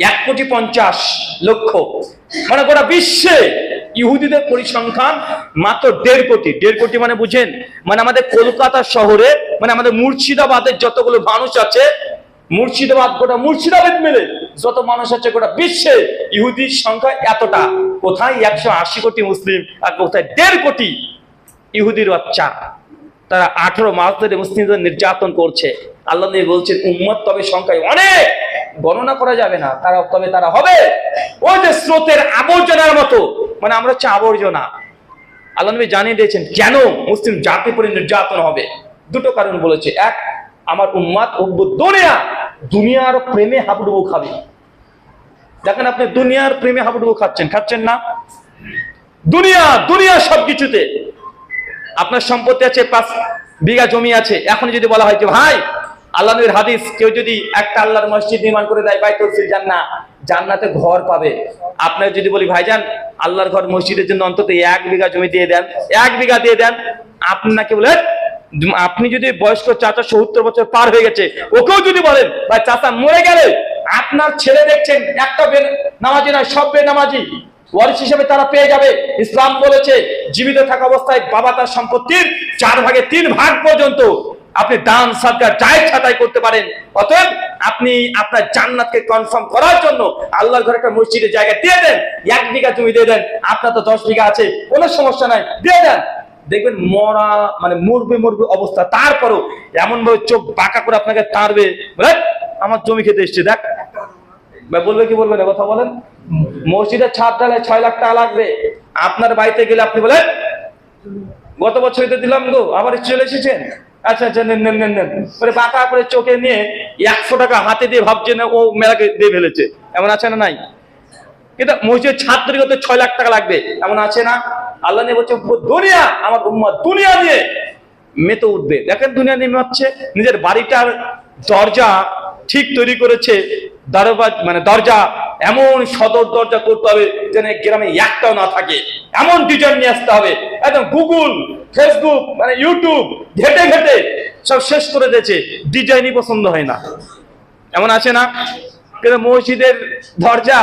1,50,00,000। মানে গোটা বিশ্বে ইহুদিদের পরিসংখ্যান মাত্র 1.5 কোটি। 1.5 কোটি মানে বুঝেন, মানে আমাদের কলকাতা শহরে, মানে আমাদের মুর্শিদাবাদের যতগুলো মানুষ আছে, মুর্শিদাবাদ গোটা মুর্শিদাবাদ মিলে যত মানুষ আছে গোটা বিশ্বে ইহুদির সংখ্যা এতটা। কোথায় 180 কোটি মুসলিম, আর কোথায় 1.5 কোটি ইহুদির বাচ্চা। তারা 18 মাস ধরে মুসলিমদের নির্যাতন করছে। আল্লাহ নবী বলছেন উম্মত তবে সংখ্যায় অনেক, গণনা করা যাবে না, তবে তারা হবে ওই যে স্রোতের আবর্জনার মতো। মানে আমরা হচ্ছে আবর্জনা। আল্লাহ নবী জানিয়ে দিয়েছেন কেন মুসলিম জাতির উপরে নির্যাতন হবে। দুটো কারণ বলেছে। এক, আমার উম্মত দুনিয়ার প্রেমে হাবুডুবু খাবে। দেখেন আপনি দুনিয়ার প্রেমে হাবুডুবু খাচ্ছেন না? দুনিয়া সবকিছুতে। আপনার সম্পত্তি আছে, 5 বিঘা জমি আছে, এখন যদি বলা হয় যে ভাই আল্লাহ নবীর হাদিস, কেউ যদি একটা আল্লাহর মসজিদ নির্মাণ করে দেয়, বাইতুল ফিল জান্নাহ, জান্নাতে ঘর পাবে। আপনার যদি বলি ভাইজান আল্লাহর ঘর মসজিদের জন্য অন্তত 1 বিঘা জমি দিয়ে দেন, 1 বিঘা দিয়ে দেন, আপনাকে বলে, আপনি যদি বয়স্ক চাচা 70 বছর পার হয়ে গেছে, ওকেও যদি বলেন ভাই চাচা মরে গেলে আপনার ছেলে দেখছেন একটা নামাজি নয়, সব বেনামাজি, ওয়ারিশ হিসেবে তারা পেয়ে যাবে। ইসলাম বলেছে জীবিত থাকা অবস্থায় বাবা তার সম্পত্তির 4 ভাগে 3 ভাগ পর্যন্ত আপনি দান সদকা যাই ছাতাই করতে পারেন। অতএব আপনি আপনার জান্নাতকে কনফার্ম করার জন্য আল্লাহর ঘরে একটা মসজিদের জায়গা দিয়ে দেন, 1 বিঘা জমি দিয়ে দেন, আপনার তো 10 বিঘা আছে, কোনো সমস্যা নাই, দিয়ে দেন। দেখবেন মরা মানে মরবে মরবে অবস্থা, তারপরও এমন ভাবে চোখ বাঁকা করে আপনাকে তাড়বে, বলে আমার জমি খেতে এসছে দেখ। বলবে কি বলবে না, কথা বলেন। মসজিদের ছাদ ঢালাই 6 লাখ টাকা লাগবে, আপনার বাড়িতে গেলে আপনি বলেন গত বছরই তো দিলাম গো, আবার চলে এসেছেন, আচ্ছা আচ্ছা নেন নেন নেন নেন, মানে বাঁকা করে চোখে নিয়ে 100 টাকা হাতে দিয়ে ভাবছে না ও মেলাকে দিয়ে ফেলেছে, এমন আছে না নাই? কিন্তু মসজিদের ছাদ তৈরি করতে 6 লাখ টাকা লাগবে, এমন আছে না? আল্লাহ নিয়ে বলছে দুনিয়া, আমার উম্মত দুনিয়া নিয়ে মেতে উঠবে। দেখেন দুনিয়া নেমে হচ্ছে, নিজের বাড়িটার দরজা ঠিক তৈরি করেছে, দরজা এমন সদর দরজা করতে হবে যেন গ্রামে একটাও না থাকে, এমন ডিজাইন নিয়ে আসতে হবে। একদম গুগল ফেসবুক মানে ইউটিউব ঘেটে ঘেটে সব শেষ করে দিয়েছে, ডিজাইনই পছন্দ হয় না, এমন আছে না? কিন্তু মসজিদের দরজা,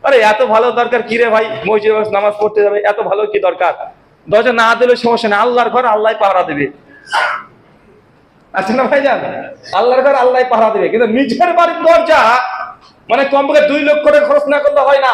আরে এত ভালো দরকার কি রে ভাই, মসজিদে নামাজ পড়তে যাবে, এত ভালো কি দরকার? দরজা না দিলে সমস্যা নেই, আল্লাহর ঘর আল্লাহ পাহারা দেবে, আছে না ভাইজান? আল্লাহর ঘর আল্লাহ পাহারা দেবে। কিন্তু নিজের বাড়ির দরজা মানে কমপক্ষে 2 লক্ষ টাকা খরচ না করলে হয় না।